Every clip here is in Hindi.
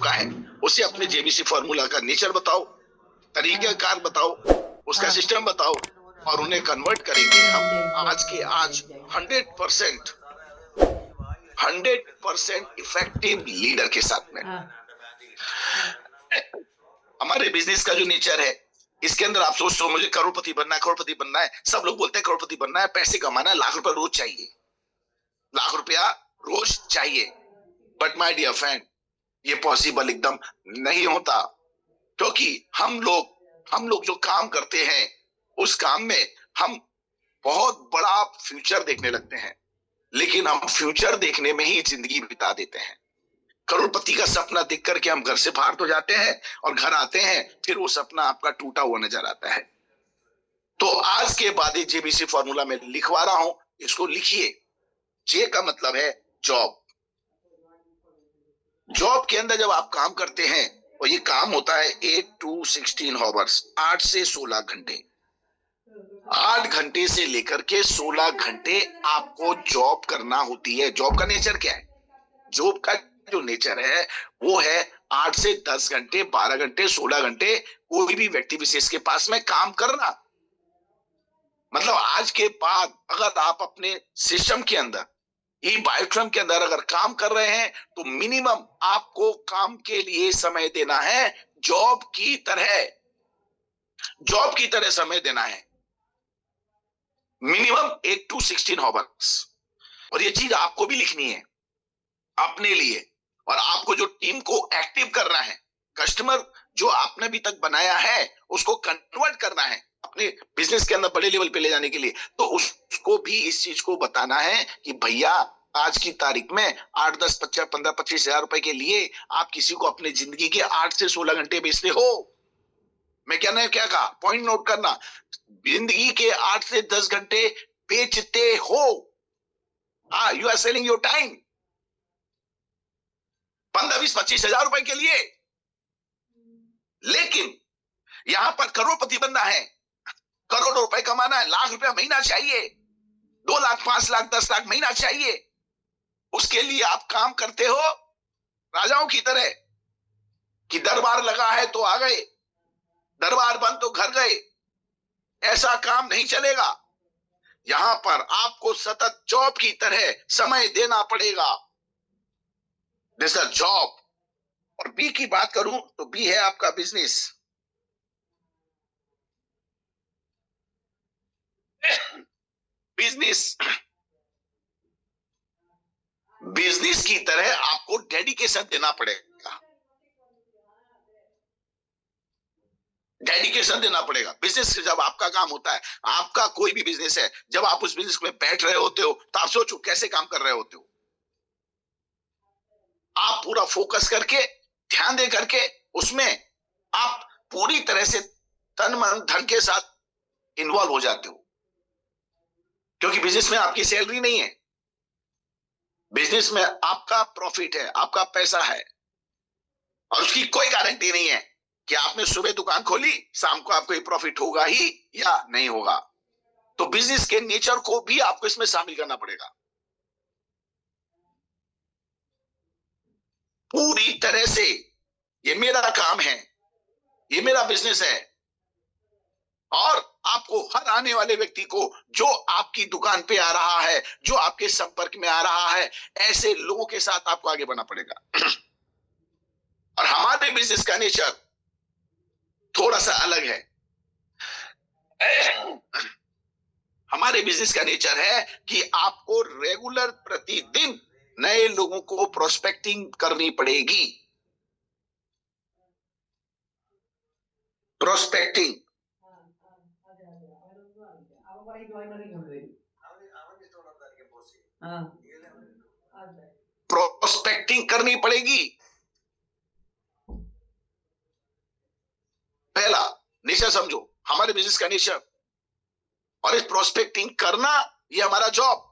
चुका है, उसे अपने जेबीसी फॉर्मूला का नेचर बताओ, तरीकेकार बताओ, उसका सिस्टम बताओ, और उन्हें कन्वर्ट करेंगे हम आज के आज 100% 100% इफेक्टिव लीडर के साथ में। हमारे बिजनेस का जो नेचर है, इसके अंदर आप सोचते हो मुझे करोड़पति बनना है, करोड़पति बनना है। सब लोग बोलते हैं करोड़पति बनना है, पैसे कमाना है, लाख रुपया रोज चाहिए, लाख रुपया रोज चाहिए। बट माय डियर फ्रेंड, ये पॉसिबल एकदम नहीं होता, क्योंकि हम लोग जो काम करते हैं उस काम में हम बहुत बड़ा फ्यूचर देखने लगते हैं, लेकिन हम फ्यूचर देखने में ही जिंदगी बिता देते हैं। करोड़पति का सपना देख करके हम घर से बाहर तो जाते हैं और घर आते हैं, फिर वो सपना आपका टूटा हुआ नजर आता है। तो आज के बाद जेबीसी फॉर्मूला में लिखवा रहा हूं, इसको लिखिए। जे का मतलब है जॉब। जॉब के अंदर जब आप काम करते हैं, और ये काम होता है 8 to 16 हॉवर्स, 8 से 16 घंटे। 8 घंटे से लेकर के 16 घंटे आपको जॉब करना होती है। जॉब का नेचर क्या है? जॉब का जो नेचर है वो है 8 से 10 घंटे, 12 घंटे, 16 घंटे कोई भी व्यक्ति विशेष के पास में काम करना। मतलब आज के बाद अगर आप अपने सिस्टम के अंदर, ई बायोट्रम के अंदर अगर काम कर रहे हैं, तो मिनिमम आपको काम के लिए समय देना है जॉब की तरह समय देना है, मिनिमम 8 to 16 हॉवर्स। और ये चीज आपको भी लिखनी है अपने लिए, और आपको जो टीम को एक्टिव करना है, कस्टमर जो आपने अभी तक बनाया है उसको कन्वर्ट करना है अपने बिजनेस के अंदर बड़े लेवल पे ले जाने के लिए, तो उसको भी इस चीज को बताना है कि भैया आज की तारीख में 8, 10, 50, 15, 25 हजार रुपए के लिए आप किसी को अपने जिंदगी के 8 से 16 घंटे बेचते हो। मैं क्या कहा, पॉइंट नोट करना, जिंदगी के 8 से 10 घंटे बेचते हो। You are selling your time 15, 20, 25 हजार रुपए के लिए। लेकिन यहां पर करोड़पति बनना है, करोड़ों रुपए कमाना है, लाख रुपया महीना चाहिए, 2 लाख, 5 लाख, 10 लाख महीना चाहिए। उसके लिए आप काम करते हो राजाओं की तरह कि दरबार लगा है तो आ गए, दरबार बंद तो घर गए। ऐसा काम नहीं चलेगा। यहां पर आपको सतत जॉब की तरह समय देना पड़ेगा। This is job. और बी की बात करूं तो बी है आपका बिजनेस। बिजनेस की तरह आपको डेडिकेशन देना पड़ेगा, बिजनेस से जब आपका काम होता है, आपका कोई भी बिजनेस है, जब आप उस बिजनेस में बैठ रहे होते हो तो आप सोचो कैसे काम कर रहे होते हो। आप पूरा फोकस करके, ध्यान दे करके उसमें आप पूरी तरह से तन मन धन के साथ इन्वॉल्व हो जाते हो, क्योंकि बिजनेस में आपकी सैलरी नहीं है, बिजनेस में आपका प्रॉफिट है, आपका पैसा है, और उसकी कोई गारंटी नहीं है कि आपने सुबह दुकान खोली शाम को आपको प्रॉफिट होगा ही या नहीं होगा। तो बिजनेस के नेचर को भी आपको इसमें शामिल करना पड़ेगा। पूरी तरह से ये मेरा काम है, ये मेरा बिजनेस है, और आपको हर आने वाले व्यक्ति को जो आपकी दुकान पे आ रहा है, जो आपके संपर्क में आ रहा है, ऐसे लोगों के साथ आपको आगे बढ़ना पड़ेगा। और हमारे बिजनेस का नेचर थोड़ा सा अलग है। हमारे बिजनेस का नेचर है कि आपको रेगुलर प्रतिदिन नए लोगों को प्रोस्पेक्टिंग करनी पड़ेगी। प्रोस्पेक्टिंग, प्रोस्पेक्टिंग करनी पड़ेगी। पहला नेचर समझो, हमारे बिजनेस का नेचर, और इस प्रोस्पेक्टिंग करना ये हमारा जॉब।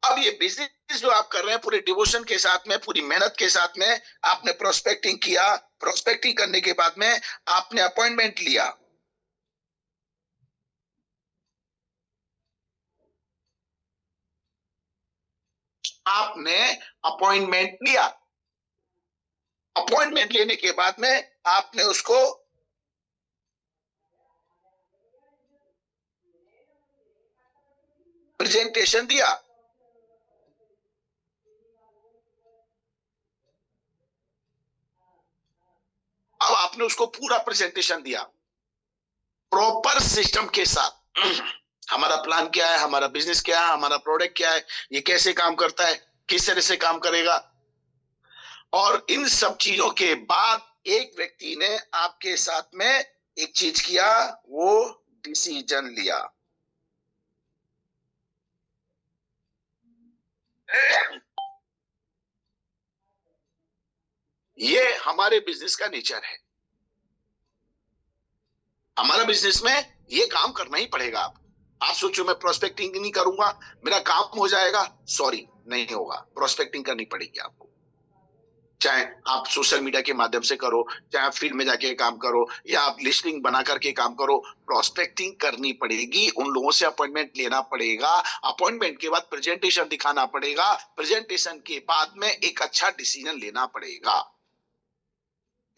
अब ये बिजनेस जो आप कर रहे हैं पूरे डिवोशन के साथ में, पूरी मेहनत के साथ में, आपने प्रोस्पेक्टिंग किया, प्रोस्पेक्टिंग करने के बाद में आपने अपॉइंटमेंट लिया, आपने अपॉइंटमेंट लिया। अपॉइंटमेंट लेने के बाद में आपने उसको प्रेजेंटेशन दिया। अब आपने उसको पूरा प्रेजेंटेशन दिया प्रॉपर सिस्टम के साथ। हमारा प्लान क्या है, हमारा बिजनेस क्या है, हमारा प्रोडक्ट क्या है, ये कैसे काम करता है, किस तरह से काम करेगा। और इन सब चीजों के बाद एक व्यक्ति ने आपके साथ में एक चीज किया, वो डिसीजन लिया। ये हमारे बिजनेस का नेचर है। हमारा बिजनेस में ये काम करना ही पड़ेगा। आप सोचो मैं प्रोस्पेक्टिंग नहीं करूंगा मेरा काम हो जाएगा, सॉरी, नहीं होगा। प्रोस्पेक्टिंग करनी पड़ेगी आपको, चाहे आप सोशल मीडिया के माध्यम से करो, चाहे आप फील्ड में जाके काम करो, या आप लिस्टिंग बना करके काम करो। प्रोस्पेक्टिंग करनी पड़ेगी, उन लोगों से अपॉइंटमेंट लेना पड़ेगा, अपॉइंटमेंट के बाद प्रेजेंटेशन दिखाना पड़ेगा, प्रेजेंटेशन के बाद में एक अच्छा डिसीजन लेना पड़ेगा।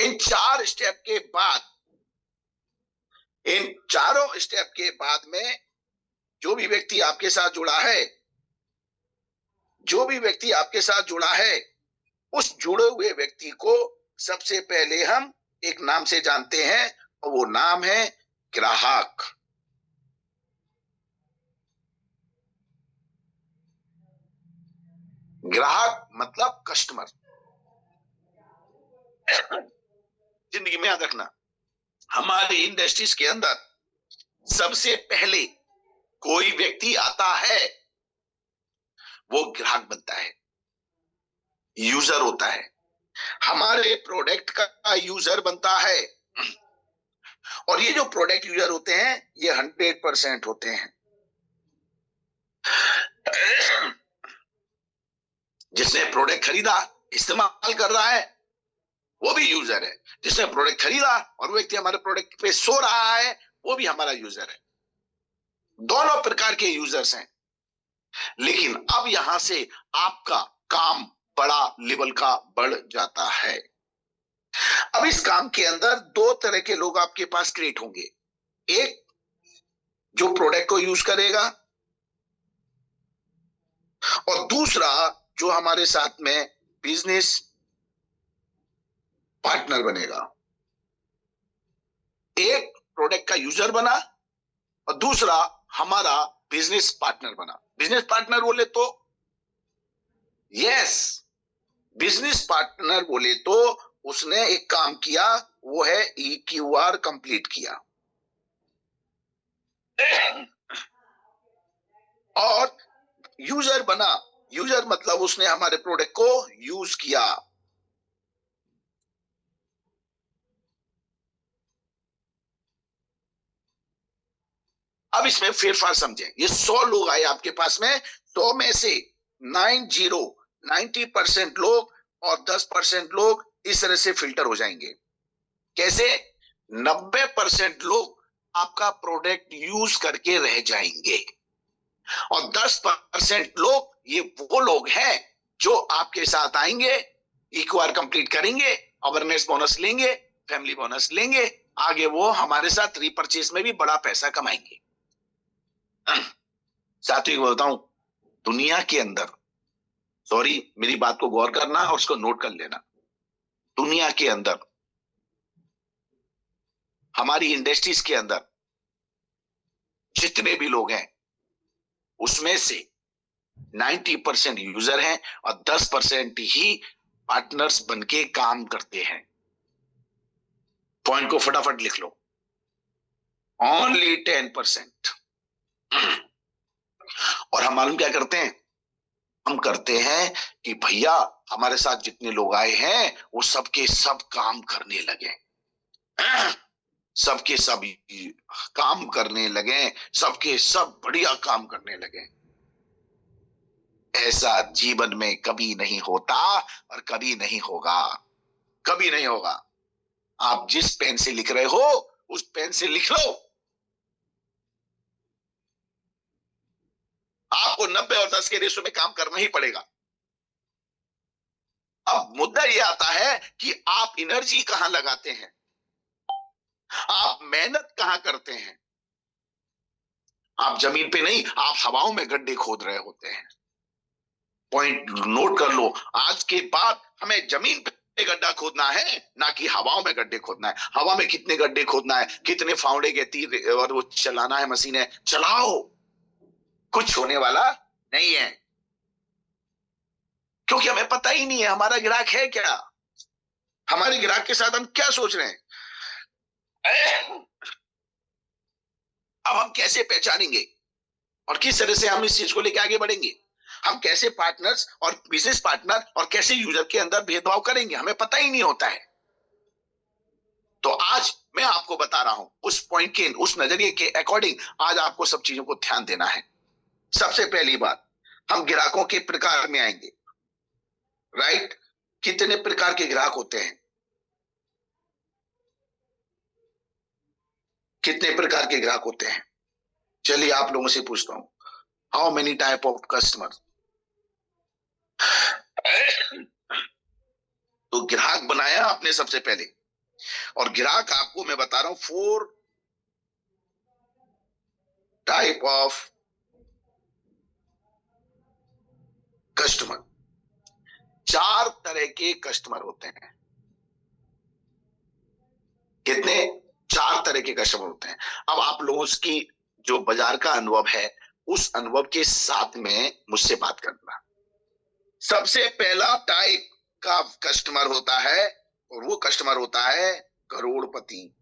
इन 4 स्टेप के बाद, इन चारों स्टेप के बाद में जो भी व्यक्ति आपके साथ जुड़ा है, जो भी व्यक्ति आपके साथ जुड़ा है, उस जुड़े हुए व्यक्ति को सबसे पहले हम एक नाम से जानते हैं, और वो नाम है ग्राहक। ग्राहक मतलब कस्टमर। जिंदगी में याद रखना, हमारी इंडस्ट्रीज के अंदर सबसे पहले कोई व्यक्ति आता है, वो ग्राहक बनता है, यूजर होता है, हमारे प्रोडक्ट का यूजर बनता है। और ये जो प्रोडक्ट यूजर होते हैं ये 100% होते हैं। जिसने प्रोडक्ट खरीदा, इस्तेमाल कर रहा है, वो भी यूजर है। जिसने प्रोडक्ट खरीदा और वो व्यक्ति हमारे प्रोडक्ट पे सो रहा है, वो भी हमारा यूजर है। दोनों प्रकार के यूजर्स हैं। लेकिन अब यहां से आपका काम बड़ा लेवल का बढ़ जाता है। अब इस काम के अंदर 2 तरह के लोग आपके पास क्रिएट होंगे। एक जो प्रोडक्ट को यूज करेगा, और दूसरा जो हमारे साथ में बिजनेस पार्टनर बनेगा। एक प्रोडक्ट का यूजर बना और दूसरा हमारा बिजनेस पार्टनर बना। बिजनेस पार्टनर बोले तो, यस, बिजनेस पार्टनर बोले तो उसने एक काम किया, वो है EQR कंप्लीट किया। और यूजर बना, यूजर मतलब उसने हमारे प्रोडक्ट को यूज किया। अब इसमें फेरफार समझें। ये 100 लोग आए आपके पास में, 100 में से 90% लोग और 10% लोग इस तरह से फिल्टर हो जाएंगे। कैसे? 90% लोग आपका प्रोडक्ट यूज करके रह जाएंगे, और 10% लोग ये वो लोग हैं जो आपके साथ आएंगे, EQR कंप्लीट करेंगे, अवेयरनेस बोनस लेंगे, फैमिली बोनस लेंगे, आगे वो हमारे साथ रीपरचेस में भी बड़ा पैसा कमाएंगे। साथियों को बताऊं, दुनिया के अंदर, सॉरी मेरी बात को गौर करना और उसको नोट कर लेना, दुनिया के अंदर हमारी इंडस्ट्रीज के अंदर जितने भी लोग हैं उसमें से 90% यूजर हैं और 10% ही पार्टनर्स बनके काम करते हैं। पॉइंट को फटाफट लिख लो, ओनली 10%। और हम मालूम क्या करते हैं? हम करते हैं कि भैया हमारे साथ जितने लोग आए हैं वो सबके सब काम करने लगे, सबके सब काम करने लगे, सबके सब बढ़िया काम करने लगे। ऐसा जीवन में कभी नहीं होता और कभी नहीं होगा, कभी नहीं होगा। आप जिस पेन से लिख रहे हो उस पेन से लिख लो। आपको 90 और 10 के रेशो में काम करना ही पड़ेगा। अब मुद्दा ये आता है कि आप एनर्जी कहां लगाते हैं, आप मेहनत कहां करते हैं। आप जमीन पे नहीं, आप हवाओं में गड्ढे खोद रहे होते हैं। पॉइंट नोट कर लो, आज के बाद हमें जमीन पे गड्ढा खोदना है, ना कि हवाओं में गड्ढे खोदना है। हवा में कितने गड्ढे खोदना है, कितने फावड़े के तीर और वो चलाना है, मशीनें चलाओ, कुछ होने वाला नहीं है। क्योंकि हमें पता ही नहीं है हमारा ग्राहक है क्या, हमारे ग्राहक के साथ हम क्या सोच रहे हैं। अब हम कैसे पहचानेंगे और किस तरह से हम इस चीज को लेकर आगे बढ़ेंगे। हम कैसे पार्टनर्स और बिजनेस पार्टनर और कैसे यूजर के अंदर भेदभाव करेंगे, हमें पता ही नहीं होता है। तो आज मैं आपको बता रहा हूं, उस पॉइंट के, उस नजरिए के अकॉर्डिंग आज आपको सब चीजों को ध्यान देना है। सबसे पहली बात, हम ग्राहकों के प्रकार में आएंगे। राइट, कितने प्रकार के ग्राहक होते हैं, कितने प्रकार के ग्राहक होते हैं। चलिए आप लोगों से पूछता हूं, how many type of customer. तो ग्राहक बनाया आपने सबसे पहले, और ग्राहक आपको मैं बता रहा हूं 4 टाइप ऑफ कस्टमर। 4 तरह के कस्टमर होते हैं। कितने? 4 तरह के कस्टमर होते हैं। अब आप लोगों की जो बाजार का अनुभव है, उस अनुभव के साथ में मुझसे बात करना। सबसे पहला टाइप का कस्टमर होता है, और वो कस्टमर होता है करोड़पति।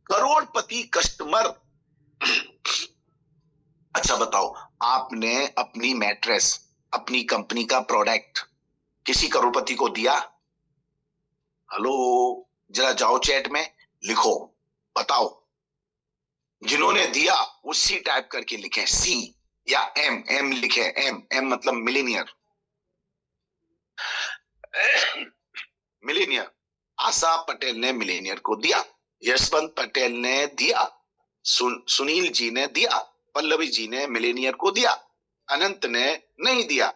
करोड़पति कस्टमर। अच्छा बताओ, आपने अपनी मैट्रेस, अपनी कंपनी का प्रोडक्ट किसी करोड़पति को दिया? हेलो, जरा जाओ चैट में लिखो, बताओ। जिन्होंने दिया वो सी टाइप करके लिखे, सी या एम, एम लिखे, एम, एम मतलब मिलेनियर। मिलेनियर, आशा पटेल ने मिलेनियर को दिया, यशवंत पटेल ने दिया, सुनील जी ने दिया, पल्लवी जी ने मिलेनियर को दिया, अनंत ने नहीं दिया,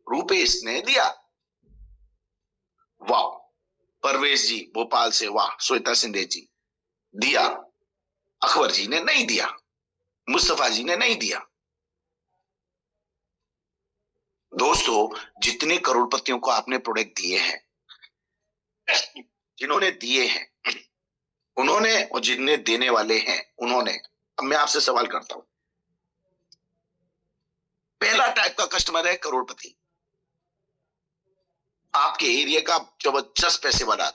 रूपेश ने दिया, वाह, परवेश जी भोपाल से, वाह, श्वेता सिंधे जी दिया, अकबर जी ने नहीं दिया, मुस्तफा जी ने नहीं दिया। दोस्तों, जितने करोड़पतियों को आपने प्रोडक्ट दिए हैं, जिन्होंने दिए हैं उन्होंने, और जिनने देने वाले हैं उन्होंने। अब मैं आपसे सवाल करता हूं, पहला टाइप का कस्टमर है करोड़पति, आपके एरिया का जबरदस्त पैसे वाला,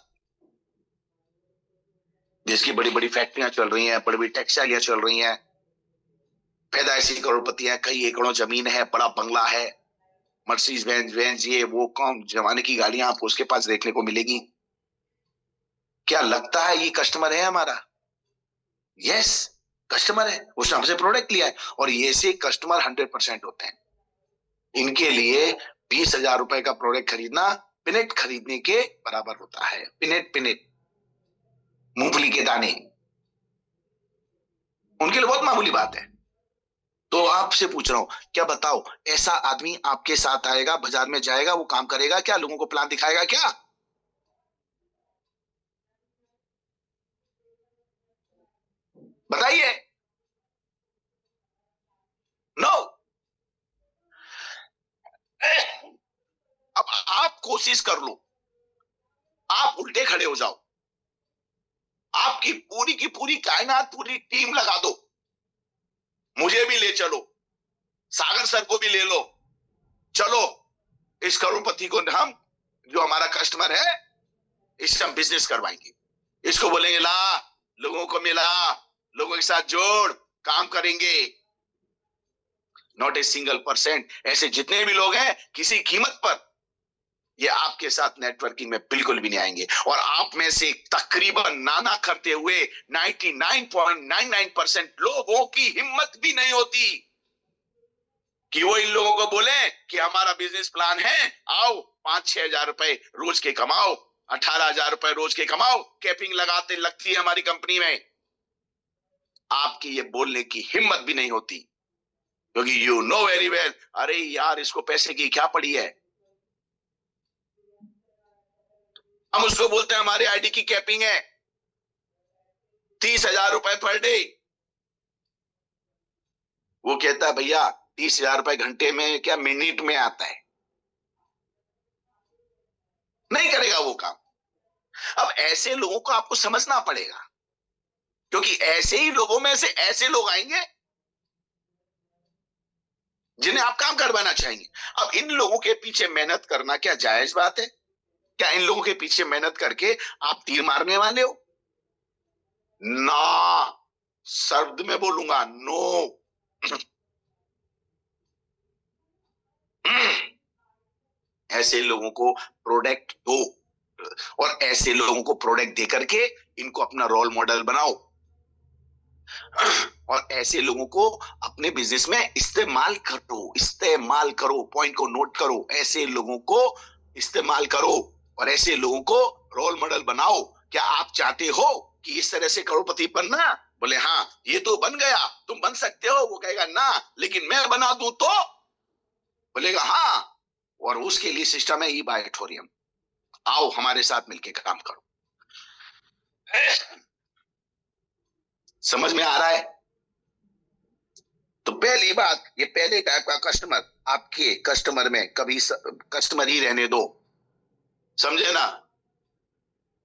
जिसकी बड़ी बड़ी फैक्ट्रियां चल रही हैं, बड़ी बड़ी टेक्सटाइलियां चल रही हैं, पैदाइशी करोड़पति हैं, कई एकड़ों जमीन है, बड़ा बंगला है, मर्सिडीज बेंज बेंज ये वो कौन जमाने की गाड़ियां आपको उसके पास देखने को मिलेगी। क्या लगता है ये कस्टमर है हमारा? यस, कस्टमर है, उसने हमसे प्रोडक्ट लिया है। और ये से कस्टमर 100% होते हैं। इनके लिए 20,000 रुपए का प्रोडक्ट खरीदना पिनेट खरीदने के बराबर होता है। पिनेट, पिनेट मूंगफली के दाने, उनके लिए बहुत मामूली बात है। तो आपसे पूछ रहा हूं, क्या बताओ, ऐसा आदमी आपके साथ आएगा, बाजार में जाएगा, वो काम करेगा क्या, लोगों को प्लान दिखाएगा क्या? बताइए। नो। अब आप कोशिश कर लो, आप उल्टे खड़े हो जाओ, आपकी पूरी की पूरी कायनात, पूरी टीम लगा दो, मुझे भी ले चलो, सागर सर को भी ले लो, चलो इस करोड़पति को हम, जो हमारा कस्टमर है, इससे हम बिजनेस करवाएंगे। इसको बोलेंगे ला, लोगों को मिला, लोगों के साथ जोड़, काम करेंगे। नॉट ए सिंगल परसेंट, ऐसे जितने भी लोग हैं किसी कीमत पर ये आपके साथ नेटवर्किंग में बिल्कुल भी नहीं आएंगे। और आप में से तकरीबन नाना करते हुए 99.99% लोगों की हिम्मत भी नहीं होती कि वो इन लोगों को बोले कि हमारा बिजनेस प्लान है, आओ 5-6 हजार रुपए रोज के कमाओ, 18,000 रुपए रोज के कमाओ, कैपिंग लगाते लगती है हमारी कंपनी में। आपकी ये बोलने की हिम्मत भी नहीं होती। क्योंकि यू नो वेरी वेल, अरे यार इसको पैसे की क्या पड़ी है। हम उसको बोलते हैं हमारे आईडी की कैपिंग है 30,000 रुपए पर डे। वो कहता है भैया 30,000 रुपए घंटे में क्या मिनट में आता है, नहीं करेगा वो काम। अब ऐसे लोगों को आपको समझना पड़ेगा, क्योंकि ऐसे ही लोगों में से ऐसे लोग आएंगे जिन्हें आप काम करवाना चाहेंगे। अब इन लोगों के पीछे मेहनत करना क्या जायज बात है? क्या इन लोगों के पीछे मेहनत करके आप तीर मारने वाले हो? ना, शब्द में बोलूंगा नो। ऐसे लोगों को प्रोडक्ट दो, और ऐसे लोगों को प्रोडक्ट दे करके इनको अपना रोल मॉडल बनाओ, और ऐसे लोगों को अपने बिजनेस में इस्तेमाल करो, पॉइंट को नोट करो, ऐसे लोगों को इस्तेमाल करो और ऐसे लोगों को रोल मॉडल बनाओ। क्या आप चाहते हो कि इस तरह से करोड़पति बनना? बोले हाँ, ये तो बन गया, तुम बन सकते हो। वो कहेगा ना, लेकिन मैं बना दूं तो? बोलेगा हाँ, और उसके लिए सिस्टम है ई बायोटोरियम। आओ हमारे साथ मिलकर काम करो। समझ में आ रहा है? तो पहली बात, ये पहले टाइप का कस्टमर, आपके कस्टमर में कभी कस्टमर ही रहने दो, समझे ना?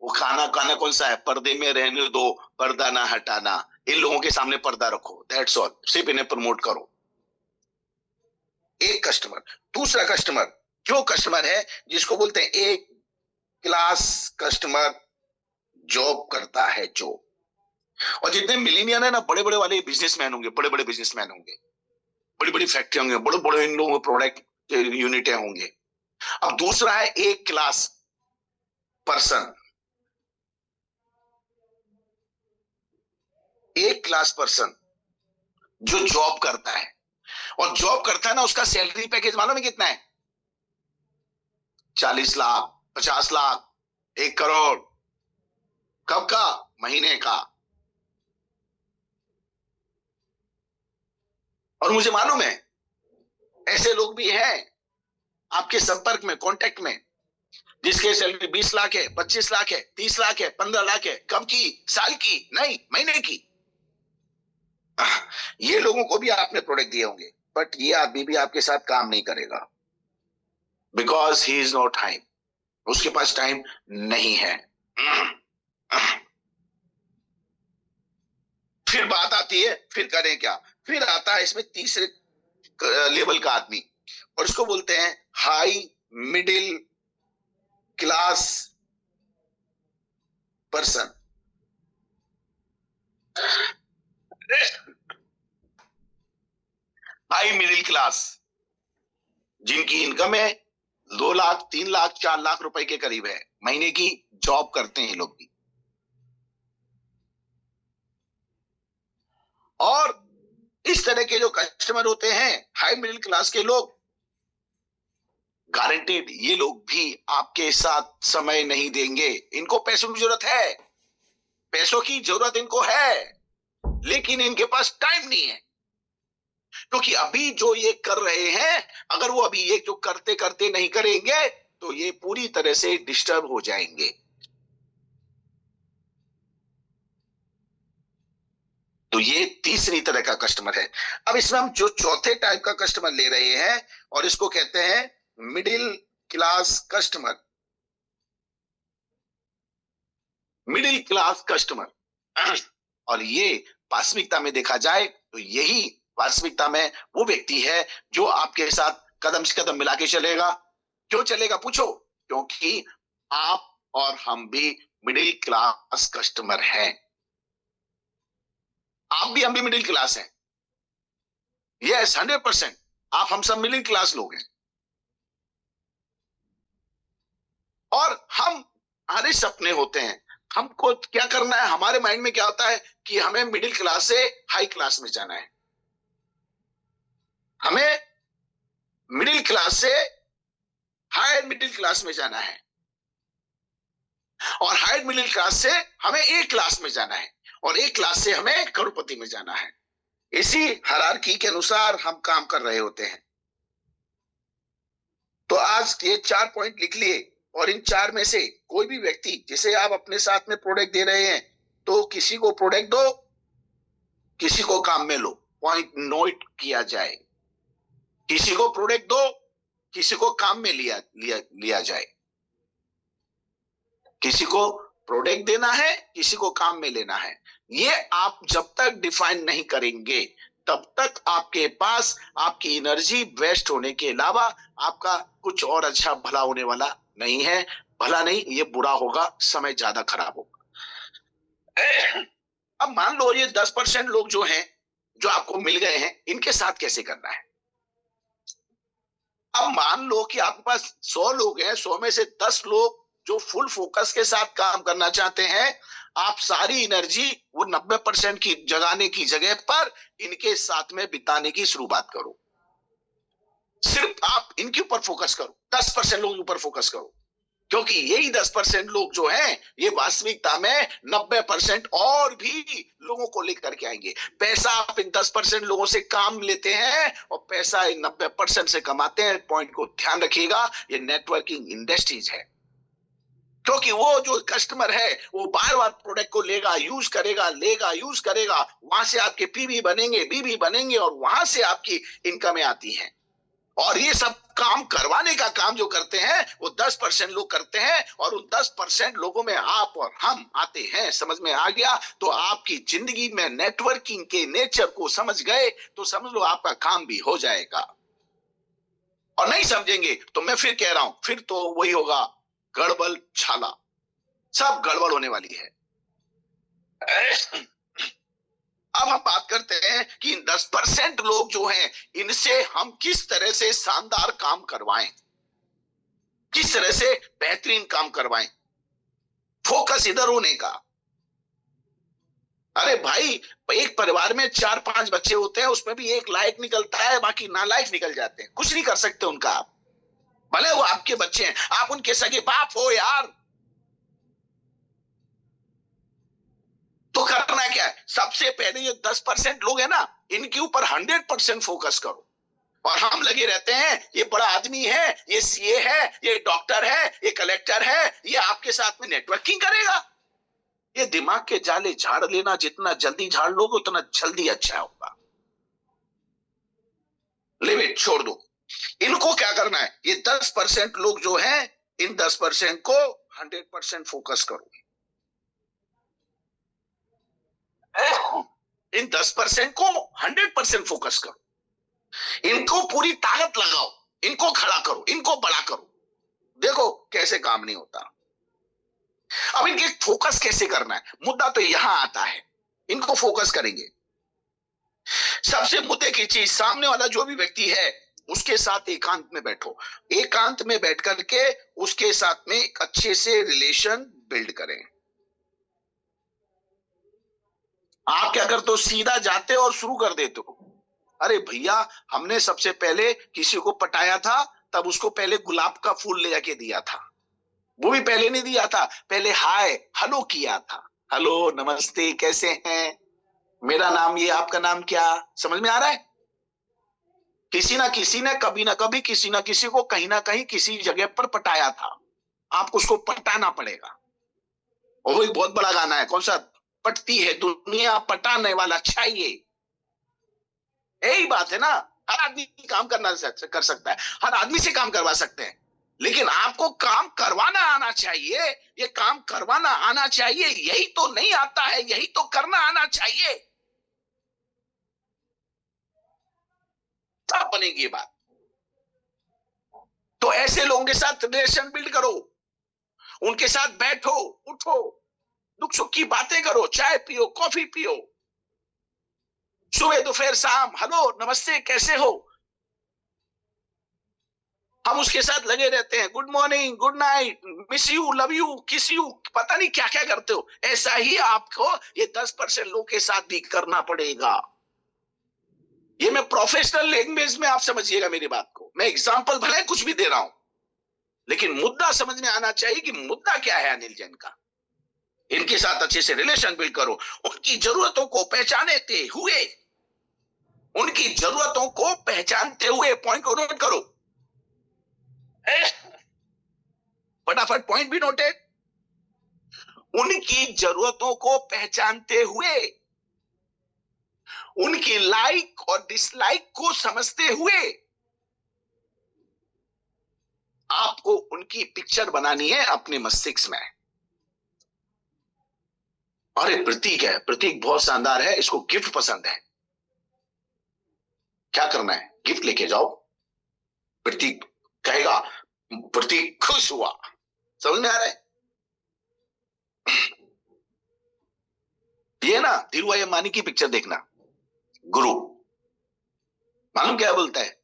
वो खाना खाना कौन सा है? पर्दे में रहने दो, पर्दा ना हटाना। इन लोगों के सामने पर्दा रखो, दैट्स ऑल। सिर्फ इन्हें प्रमोट करो। एक कस्टमर। दूसरा कस्टमर, जो कस्टमर है जिसको बोलते हैं एक क्लास कस्टमर, जॉब करता है जो। और जितने मिलीनियर है ना, बड़े बड़े वाले बिजनेसमैन होंगे, बड़े बड़े बिजनेसमैन होंगे, बड़ी बड़ी फैक्ट्री होंगे, बड़े बड़े इन लोगों प्रोडक्ट यूनिटें होंगे। अब दूसरा है एक क्लास पर्सन। एक क्लास पर्सन जो जॉब करता है, और जॉब करता है ना, उसका सैलरी पैकेज मालूम है कितना है? 40 लाख, 50 लाख, 1 करोड़। कब का? महीने का। और मुझे मालूम है ऐसे लोग भी हैं आपके संपर्क में, कांटेक्ट में, जिसके सैलरी 20 लाख है, 25 लाख है, 30 लाख है, 15 लाख है। कब की? साल की नहीं, महीने की। ये लोगों को भी आपने प्रोडक्ट दिए होंगे, बट ये आदमी भी आपके साथ काम नहीं करेगा, because he is not time. उसके पास टाइम नहीं है। फिर बात आती है, फिर करें क्या? फिर आता है इसमें तीसरे लेवल का आदमी, और इसको बोलते हैं high middle class person. High middle class, जिनकी इनकम है 2 लाख, 3 लाख, 4 लाख रुपए के करीब है महीने की, जॉब करते हैं लोग भी। और इस तरह के जो कस्टमर होते हैं, हाई मिडिल क्लास के लोग, गारंटेड ये लोग भी आपके साथ समय नहीं देंगे। इनको पैसों की जरूरत है, पैसों की जरूरत इनको है, लेकिन इनके पास टाइम नहीं है। क्योंकि अभी जो ये कर रहे हैं, अगर वो अभी ये जो करते करते नहीं करेंगे तो ये पूरी तरह से डिस्टर्ब हो जाएंगे। तो ये तीसरी तरह का कस्टमर है। अब इसमें हम जो चौथे टाइप का कस्टमर ले रहे हैं, और इसको कहते हैं middle class customer. Middle class customer, और ये वास्तविकता में देखा जाए तो यही वास्तविकता में वो व्यक्ति है जो आपके साथ कदम से कदम मिला के चलेगा। क्यों चलेगा पूछो? क्योंकि आप और हम भी मिडिल क्लास कस्टमर हैं। आप भी, हम भी मिडिल क्लास हैं। यस, 100%। आप हम सब मिडिल क्लास लोग हैं, और हमारे सपने होते हैं। हमको क्या करना है? हमारे माइंड में क्या होता है कि हमें मिडिल क्लास से हाई क्लास में जाना है, हमें मिडिल क्लास से हायर मिडिल क्लास में जाना है, और हायर मिडिल क्लास से हमें ए क्लास में जाना है, और ए क्लास से हमें करोड़पति में जाना है। इसी हायरार्की के अनुसार हम काम कर रहे होते हैं। तो आज ये 4 पॉइंट लिख लिए, और इन 4 में से कोई भी व्यक्ति जिसे आप अपने साथ में प्रोडक्ट दे रहे हैं, तो किसी को प्रोडक्ट दो, किसी को काम में लो। पॉइंट नोट किया जाए, किसी को प्रोडक्ट दो, किसी को काम में लिया जाए। किसी को प्रोडक्ट देना है, किसी को काम में लेना है। ये आप जब तक डिफाइन नहीं करेंगे, तब तक आपके पास आपकी एनर्जी वेस्ट होने के अलावा आपका कुछ और अच्छा भला होने वाला नहीं है। भला नहीं, ये बुरा होगा, समय ज्यादा खराब होगा। अब मान लो ये 10% लोग जो हैं, जो आपको मिल गए हैं, इनके साथ कैसे करना है। अब मान लो कि आपके पास 100 लोग हैं, 100 में से 10 लोग जो फुल फोकस के साथ काम करना चाहते हैं, आप सारी एनर्जी वो 90% की जगाने की जगह पर इनके साथ में बिताने की शुरुआत करो। सिर्फ आप इनके ऊपर फोकस करो, 10% लोगों के ऊपर फोकस करो, क्योंकि यही 10% लोग जो हैं, ये वास्तविकता में 90% और भी लोगों को लेकर के आएंगे। पैसा आप इन 10% लोगों से काम लेते हैं और पैसा इन 90% से कमाते हैं। पॉइंट को ध्यान रखिएगा, ये नेटवर्किंग इंडस्ट्रीज है। क्योंकि वो जो कस्टमर है, वो बार बार प्रोडक्ट को लेगा, यूज करेगा, लेगा, यूज करेगा, वहां से आपके पीवी बनेंगे, बीबी बनेंगे, और वहां से आपकी इनकमें आती हैं। और ये सब काम करवाने का काम जो करते हैं, वो 10% लोग करते हैं, और उन 10% लोगों में आप और हम आते हैं। समझ में आ गया? तो आपकी जिंदगी में नेटवर्किंग के नेचर को समझ गए तो समझ लो आपका काम भी हो जाएगा। और नहीं समझेंगे तो मैं फिर कह रहा हूं, फिर तो वही होगा, गड़बड़ छाला, सब गड़बड़ होने वाली है। अब हम बात करते हैं कि 10% लोग जो हैं, इनसे हम किस तरह से शानदार काम करवाएं, किस तरह से बेहतरीन काम करवाएं। फोकस इधर होने का। अरे भाई, एक परिवार में 4-5 बच्चे होते हैं, उसमें भी एक लायक निकलता है, बाकी नालायक निकल जाते हैं। कुछ नहीं कर सकते उनका आप, भले वो आपके बच्चे हैं, आप उनके सगे बाप हो यार। तो करना क्या है, सबसे पहले ये 10% लोग हैं ना, इनके ऊपर 100% फोकस करो। और हम लगे रहते हैं, ये बड़ा आदमी है, ये सीए है, ये डॉक्टर है, ये कलेक्टर है, ये आपके साथ में नेटवर्किंग करेगा। ये दिमाग के जाले झाड़ लेना, जितना जल्दी झाड़ लोगे उतना जल्दी अच्छा होगा। लिमिट छोड़ दो। इनको क्या करना है, ये 10% लोग जो हैं, इन 10% को 100% फोकस करो। इन 10% को 100% फोकस करो। इनको पूरी ताकत लगाओ, इनको खड़ा करो, इनको बड़ा करो। देखो कैसे काम नहीं होता। अब इनके फोकस कैसे करना है, मुद्दा तो यहां आता है। इनको फोकस करेंगे, सबसे मुद्दे की चीज, सामने वाला जो भी व्यक्ति है, उसके साथ एकांत में बैठो। एकांत में बैठ करके उसके साथ में एक अच्छे से रिलेशन बिल्ड करें। आप क्या करते हो, सीधा जाते हो और शुरू कर देते हो। अरे भैया, हमने सबसे पहले किसी को पटाया था, तब उसको पहले गुलाब का फूल ले जाके दिया था। वो भी पहले नहीं दिया था, पहले हाय हेलो किया था। हेलो, नमस्ते, कैसे हैं, मेरा नाम ये, आपका नाम क्या। समझ में आ रहा है? किसी ना किसी ने कभी ना कभी किसी ना किसी को कहीं ना कहीं किसी जगह पर पटाया था। आपको उसको पटाना पड़ेगा। और वो एक बहुत बड़ा गाना है, कौन सा, पटती है दुनिया पटाने वाला चाहिए। यही बात है ना। हर आदमी काम कर सकता है, हर आदमी से काम करवा सकते हैं, लेकिन आपको काम करवाना आना चाहिए। ये काम करवाना आना चाहिए, यही तो नहीं आता है, यही तो करना आना चाहिए, तब बनेगी ये बात। तो ऐसे लोगों के साथ रिलेशन बिल्ड करो, उनके साथ बैठो, उठो, दुख सुख की बातें करो, चाय पियो, कॉफी पियो, सुबह दोपहर शाम, हेलो नमस्ते कैसे हो। हम उसके साथ लगे रहते हैं, good morning, good night, miss you, love you, किस यू, पता नहीं क्या क्या करते हो। ऐसा ही आपको ये 10% लोगों के साथ भी करना पड़ेगा। ये मैं प्रोफेशनल लैंग्वेज में, आप समझिएगा मेरी बात को। मैं एग्जांपल भले कुछ भी दे रहा हूं, लेकिन मुद्दा समझ में आना चाहिए कि मुद्दा क्या है अनिल जैन का। इनके साथ अच्छे से रिलेशन बिल्ड करो, उनकी जरूरतों को पहचानते हुए उनकी जरूरतों को पहचानते हुए, पॉइंट को नोट करो, फटाफट पॉइंट भी नोटेड। उनकी जरूरतों को पहचानते हुए, उनकी लाइक और डिसलाइक को समझते हुए आपको उनकी पिक्चर बनानी है अपने मस्तिष्क में। और एक प्रतीक है, प्रतीक बहुत शानदार है, इसको गिफ्ट पसंद है। क्या करना है? गिफ्ट लेके जाओ, प्रतीक कहेगा, प्रतीक खुश हुआ। समझ में आ रहा है? ये ना धीरूभाई अंबानी की पिक्चर देखना, गुरु, मालूम क्या बोलता है?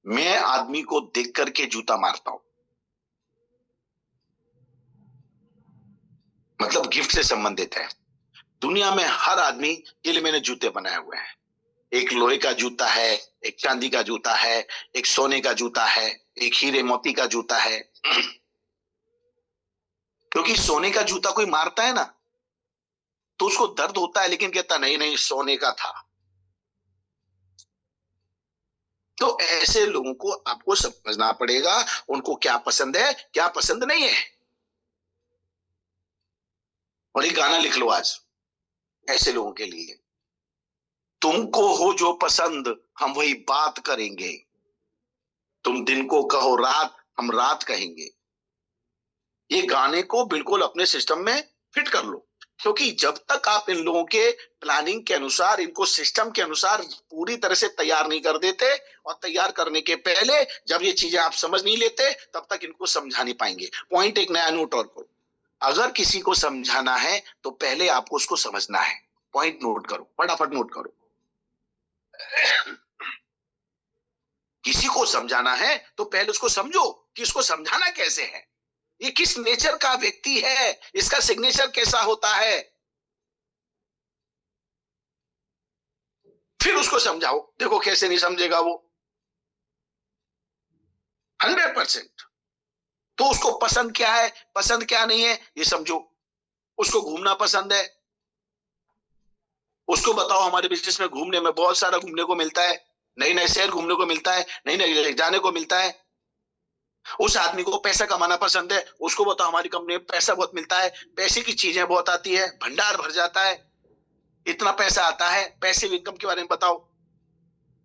मैं आदमी को देख करके जूता मारता हूं। मतलब गिफ्ट से संबंधित है। दुनिया में हर आदमी के लिए मैंने जूते बनाए हुए हैं। एक लोहे का जूता है, एक चांदी का जूता है, एक सोने का जूता है, एक हीरे मोती का जूता है। क्योंकि सोने का जूता कोई मारता है ना तो उसको दर्द होता है, लेकिन कहता नहीं नहीं सोने का था। तो ऐसे लोगों को आपको समझना पड़ेगा, उनको क्या पसंद है क्या पसंद नहीं है। और एक गाना लिख लो आज ऐसे लोगों के लिए, तुमको हो जो पसंद हम वही बात करेंगे, तुम दिन को कहो रात हम रात कहेंगे। ये गाने को बिल्कुल अपने सिस्टम में फिट कर लो, क्योंकि जब तक आप इन लोगों के प्लानिंग के अनुसार, इनको सिस्टम के अनुसार पूरी तरह से तैयार नहीं कर देते, और तैयार करने के पहले जब ये चीजें आप समझ नहीं लेते, तब तक इनको समझा नहीं पाएंगे। पॉइंट एक नया नोट और करो, अगर किसी को समझाना है तो पहले आपको उसको समझना है। पॉइंट नोट करो, फटाफट नोट करो। किसी को समझाना है तो पहले उसको समझो कि उसको समझाना कैसे है, ये किस नेचर का व्यक्ति है, इसका सिग्नेचर कैसा होता है, फिर उसको समझाओ। देखो कैसे नहीं समझेगा वो, 100%। तो उसको पसंद क्या है पसंद क्या नहीं है ये समझो। उसको घूमना पसंद है, उसको बताओ हमारे बिजनेस में घूमने में बहुत सारा घूमने को मिलता है, नई नई शहर घूमने को मिलता है, नई नई जगह जाने को मिलता है। उस आदमी को पैसा कमाना पसंद है, उसको बताओ हमारी कंपनी में पैसा बहुत मिलता है, पैसे की चीजें बहुत आती है, भंडार भर जाता है, इतना पैसा आता है। पैसे इनकम के बारे में बताओ।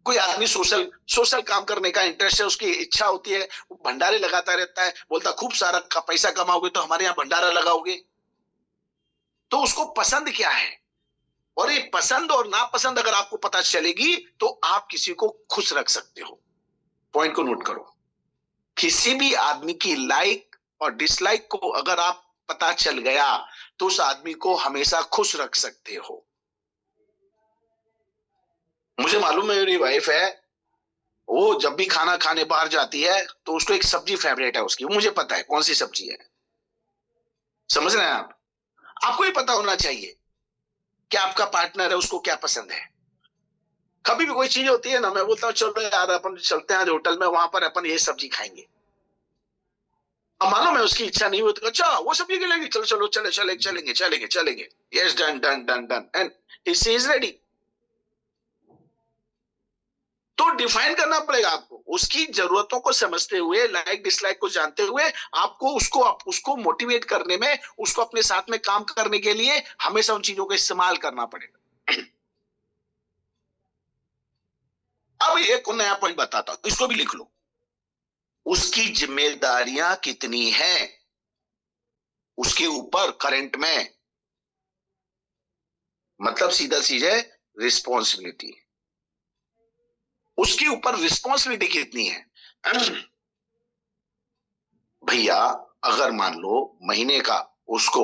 कोई आदमी सोशल सोशल काम करने का इंटरेस्ट है, उसकी इच्छा होती है, वो भंडारे लगाता रहता है, बोलता खूब सारा पैसा कमाओगे तो हमारे यहाँ भंडारा लगाओगे। तो उसको पसंद क्या है, और ये पसंद और नापसंद अगर आपको पता चलेगी तो आप किसी को खुश रख सकते हो। पॉइंट को नोट करो, किसी भी आदमी की लाइक और डिसलाइक को अगर आप पता चल गया तो उस आदमी को हमेशा खुश रख सकते हो। मुझे मालूम है, मेरी वाइफ है, वो जब भी खाना खाने बाहर जाती है तो उसको एक सब्जी फेवरेट है उसकी, मुझे पता है कौन सी सब्जी है। समझ रहे हैं आप? आपको ही पता होना चाहिए कि आपका पार्टनर है उसको क्या पसंद है। कभी भी कोई चीज होती है ना, मैं बोलता हूँ चलो यार अपन चलते हैं आज होटल में, वहां पर अपन ये सब्जी खाएंगे। अब मालूम है उसकी इच्छा नहीं हुई तो अच्छा वो सब्जी के लेंगे, चलो चलो चले चले चलेंगे चलेंगे चलेंगे, yes done done done done, and he is ready. तो डिफाइन करना पड़ेगा आपको, उसकी जरूरतों को समझते हुए, लाइक डिसलाइक को जानते हुए, आपको उसको मोटिवेट करने में, उसको अपने साथ में काम करने के लिए हमेशा उन चीजों का इस्तेमाल करना पड़ेगा। अब एक नया पॉइंट बताता हूं, इसको भी लिख लो। उसकी जिम्मेदारियां कितनी हैं उसके ऊपर करंट में, मतलब सीधा सीधे रिस्पॉन्सिबिलिटी, उसके ऊपर रिस्पॉन्सिबिलिटी कितनी है। भैया अगर मान लो महीने का उसको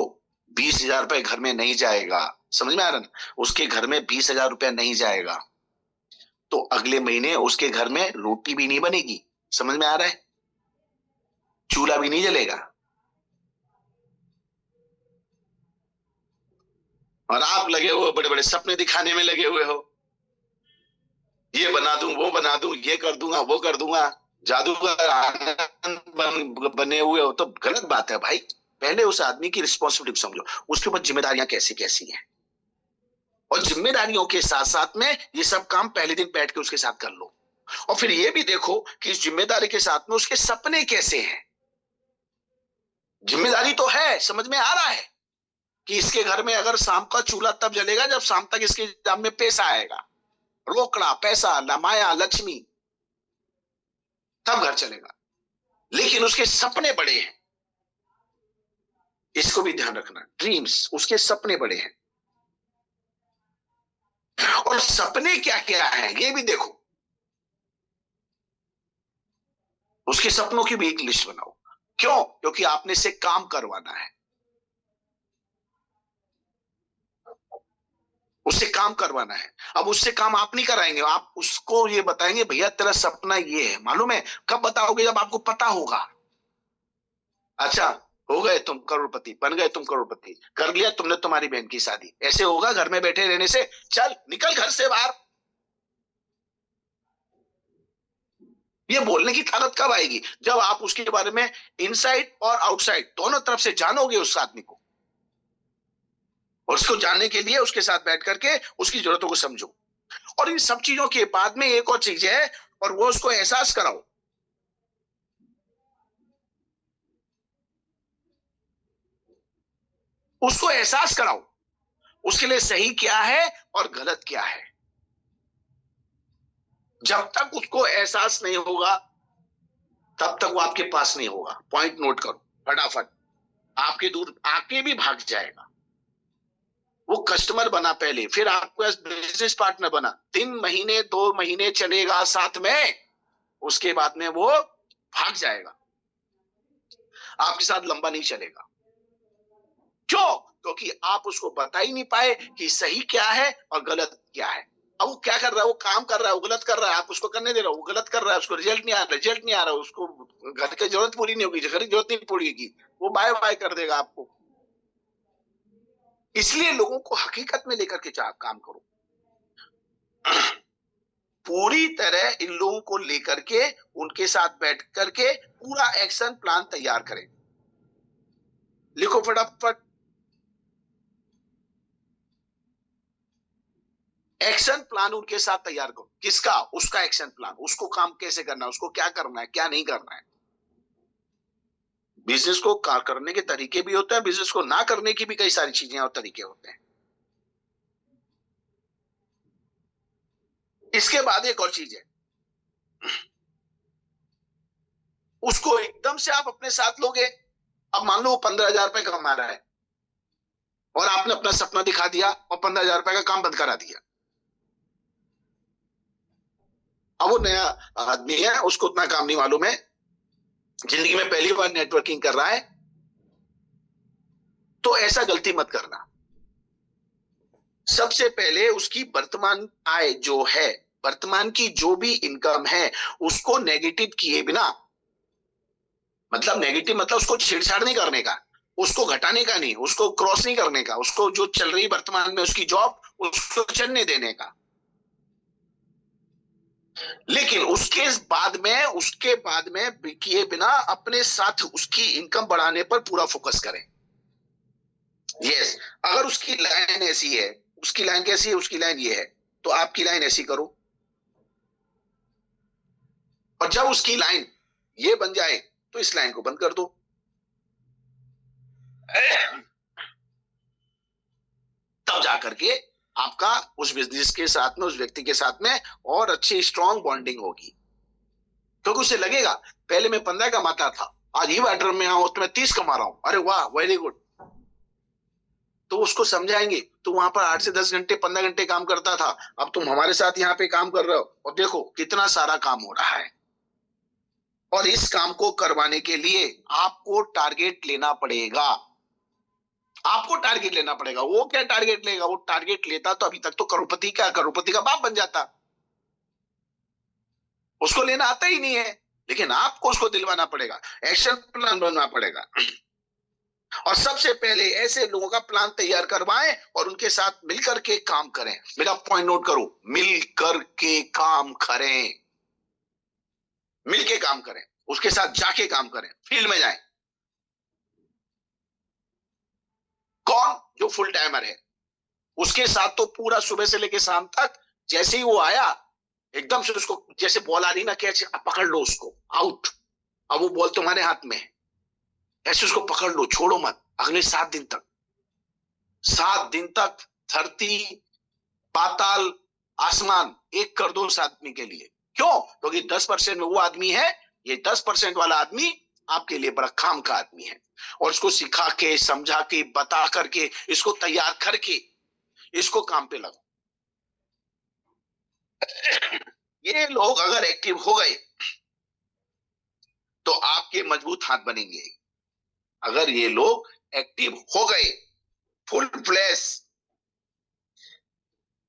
20,000 रुपए घर में नहीं जाएगा, समझ में आ रहा है, उसके घर में 20,000 रुपया नहीं जाएगा तो अगले महीने उसके घर में रोटी भी नहीं बनेगी। समझ में आ रहा है? चूल्हा भी नहीं जलेगा। और आप लगे हुए बड़े बड़े सपने दिखाने में लगे हुए हो, ये बना दूं वो बना दूं, ये कर दूंगा वो कर दूंगा, जादूगर बने हुए हो, तो गलत बात है भाई। पहले उस आदमी की रिस्पॉन्सिबिलिटी समझो, उसके ऊपर जिम्मेदारियां कैसी कैसी हैं, और और जिम्मेदारियों के साथ साथ में ये सब काम पहले दिन बैठ के उसके साथ कर लो। और फिर ये भी देखो कि इस जिम्मेदारी के साथ में उसके सपने कैसे हैं। जिम्मेदारी तो है, समझ में आ रहा है कि इसके घर में अगर शाम का चूल्हा तब जलेगा जब शाम तक इसके जाम में पैसा आएगा, रोकड़ा, पैसा, माया, लक्ष्मी, तब घर चलेगा। लेकिन उसके सपने बड़े हैं, इसको भी ध्यान रखना। ड्रीम्स, उसके सपने बड़े हैं। और सपने क्या क्या है ये भी देखो। उसके सपनों की भी एक लिस्ट बनाओ। क्यों? क्योंकि आपने से काम करवाना है, उससे काम करवाना है। अब उससे काम आप नहीं कराएंगे, आप उसको ये बताएंगे भैया तेरा सपना ये है, मालूम है? कब बताओगे? जब आपको पता होगा। अच्छा, हो गए तुम करोड़पति, बन गए तुम करोड़पति, कर लिया तुमने तुम्हारी बहन की शादी। ऐसे होगा घर में बैठे रहने से? चल निकल घर से बाहर। ये बोलने की ताकत कब आएगी? जब आप उसके बारे में इनसाइड और आउटसाइड दोनों तरफ से जानोगे उस आदमी को। और उसको जानने के लिए उसके साथ बैठ करके उसकी जरूरतों को समझो। और इन सब चीजों के बाद में एक और चीज है, और वो उसको एहसास कराओ। उसको एहसास कराओ उसके लिए सही क्या है और गलत क्या है। जब तक उसको एहसास नहीं होगा तब तक वो आपके पास नहीं होगा। पॉइंट नोट करो फटाफट। आपके दूर आके भी भाग जाएगा। वो कस्टमर बना पहले, फिर आपको बिजनेस पार्टनर बना, 3 महीने 2 महीने चलेगा साथ में, उसके बाद में वो भाग जाएगा, आपके साथ लंबा नहीं चलेगा। क्यों? क्योंकि आप उसको बता ही नहीं पाए कि सही क्या है और गलत क्या है। अब वो क्या कर रहा है? वो काम कर रहा है, वो गलत कर रहा है, आप उसको करने दे रहे हो, वो गलत कर रहा है, उसको रिजल्ट नहीं आ रहा, उसको घर की जरूरत पूरी नहीं होगी, घर की जरूरत नहीं पूरी होगी, वो बाय बाय कर देगा आपको। इसलिए लोगों को हकीकत में लेकर के काम करो। पूरी तरह इन लोगों को लेकर के उनके साथ बैठ करके पूरा एक्शन प्लान तैयार करें। लिखो फटाफट। एक्शन प्लान उनके साथ तैयार करो। किसका? उसका एक्शन प्लान। उसको काम कैसे करना है, उसको क्या करना है, क्या नहीं करना है। बिजनेस को करने के तरीके भी होते हैं, बिजनेस को ना करने की भी कई सारी चीजें और तरीके होते हैं। इसके बाद एक और चीज है, उसको एकदम से आप अपने साथ लोगे। अब मान लो वो 15,000 रुपए कमा रहा है और आपने अपना सपना दिखा दिया और 15,000 रुपए का काम बंद करा दिया। अब वो नया आदमी है, उसको उतना काम नहीं मालूम है, जिंदगी में पहली बार नेटवर्किंग कर रहा है, तो ऐसा गलती मत करना। सबसे पहले उसकी वर्तमान आय जो है, वर्तमान की जो भी इनकम है, उसको नेगेटिव किए बिना, मतलब नेगेटिव मतलब उसको छेड़छाड़ नहीं करने का, उसको घटाने का नहीं, उसको क्रॉस नहीं करने का, उसको जो चल रही वर्तमान में उसकी जॉब उसको चलने देने का। लेकिन उसके बाद में किए बिना अपने साथ उसकी इनकम बढ़ाने पर पूरा फोकस करें। यस, अगर उसकी लाइन ऐसी है, उसकी लाइन कैसी है, उसकी लाइन ये है, तो आपकी लाइन ऐसी करो। और जब उसकी लाइन ये बन जाए तो इस लाइन को बंद कर दो। तब जाकर के आपका उस बिजनेस के साथ में, उस व्यक्ति के साथ में और अच्छी स्ट्रॉन्ग बॉन्डिंग होगी। क्योंकि उसे लगेगा पहले मैं 15 कमाता था, आज ये वाटर में आऊं तो मैं 30 कमा रहा हूं, अरे वाह वेरी गुड। तो उसको समझाएंगे तो वहां पर 8 से 10 घंटे 15 घंटे काम करता था, अब तुम हमारे साथ यहाँ पे काम कर रहे हो और देखो कितना सारा काम हो रहा है। और इस काम को करवाने के लिए आपको टारगेट लेना पड़ेगा। आपको टारगेट लेना पड़ेगा। वो क्या टारगेट लेगा? वो टारगेट लेता तो अभी तक तो करोड़पति का बाप बन जाता। उसको लेना आता ही नहीं है, लेकिन आपको उसको दिलवाना पड़ेगा, एक्शन प्लान बनना पड़ेगा। और सबसे पहले ऐसे लोगों का प्लान तैयार करवाएं और उनके साथ मिलकर के काम करें। मेरा पॉइंट नोट करो, मिलकर के काम करें, मिलके काम करें, उसके साथ जाके काम करें, फील्ड में जाएं। कौन? जो फुल टाइमर है, उसके साथ तो पूरा सुबह से लेके शाम तक, जैसे ही वो आया एकदम से उसको जैसे बॉल आ रही ना, कैच पकड़ लो उसको, आउट। अब वो बॉल तुम्हारे हाथ में है, ऐसे उसको पकड़ लो, छोड़ो मत अगले 7 दिन तक। 7 दिन तक धरती पाताल आसमान एक कर दो उस आदमी के लिए। क्यों? क्योंकि 10% में वो आदमी है, ये 10% वाला आदमी आपके लिए बड़ा काम का आदमी है। और इसको सिखा के, समझा के, बता करके, इसको तैयार करके इसको काम पे लगाओ। ये लोग अगर एक्टिव हो गए तो आपके मजबूत हाथ बनेंगे। अगर ये लोग एक्टिव हो गए फुल फ्लैश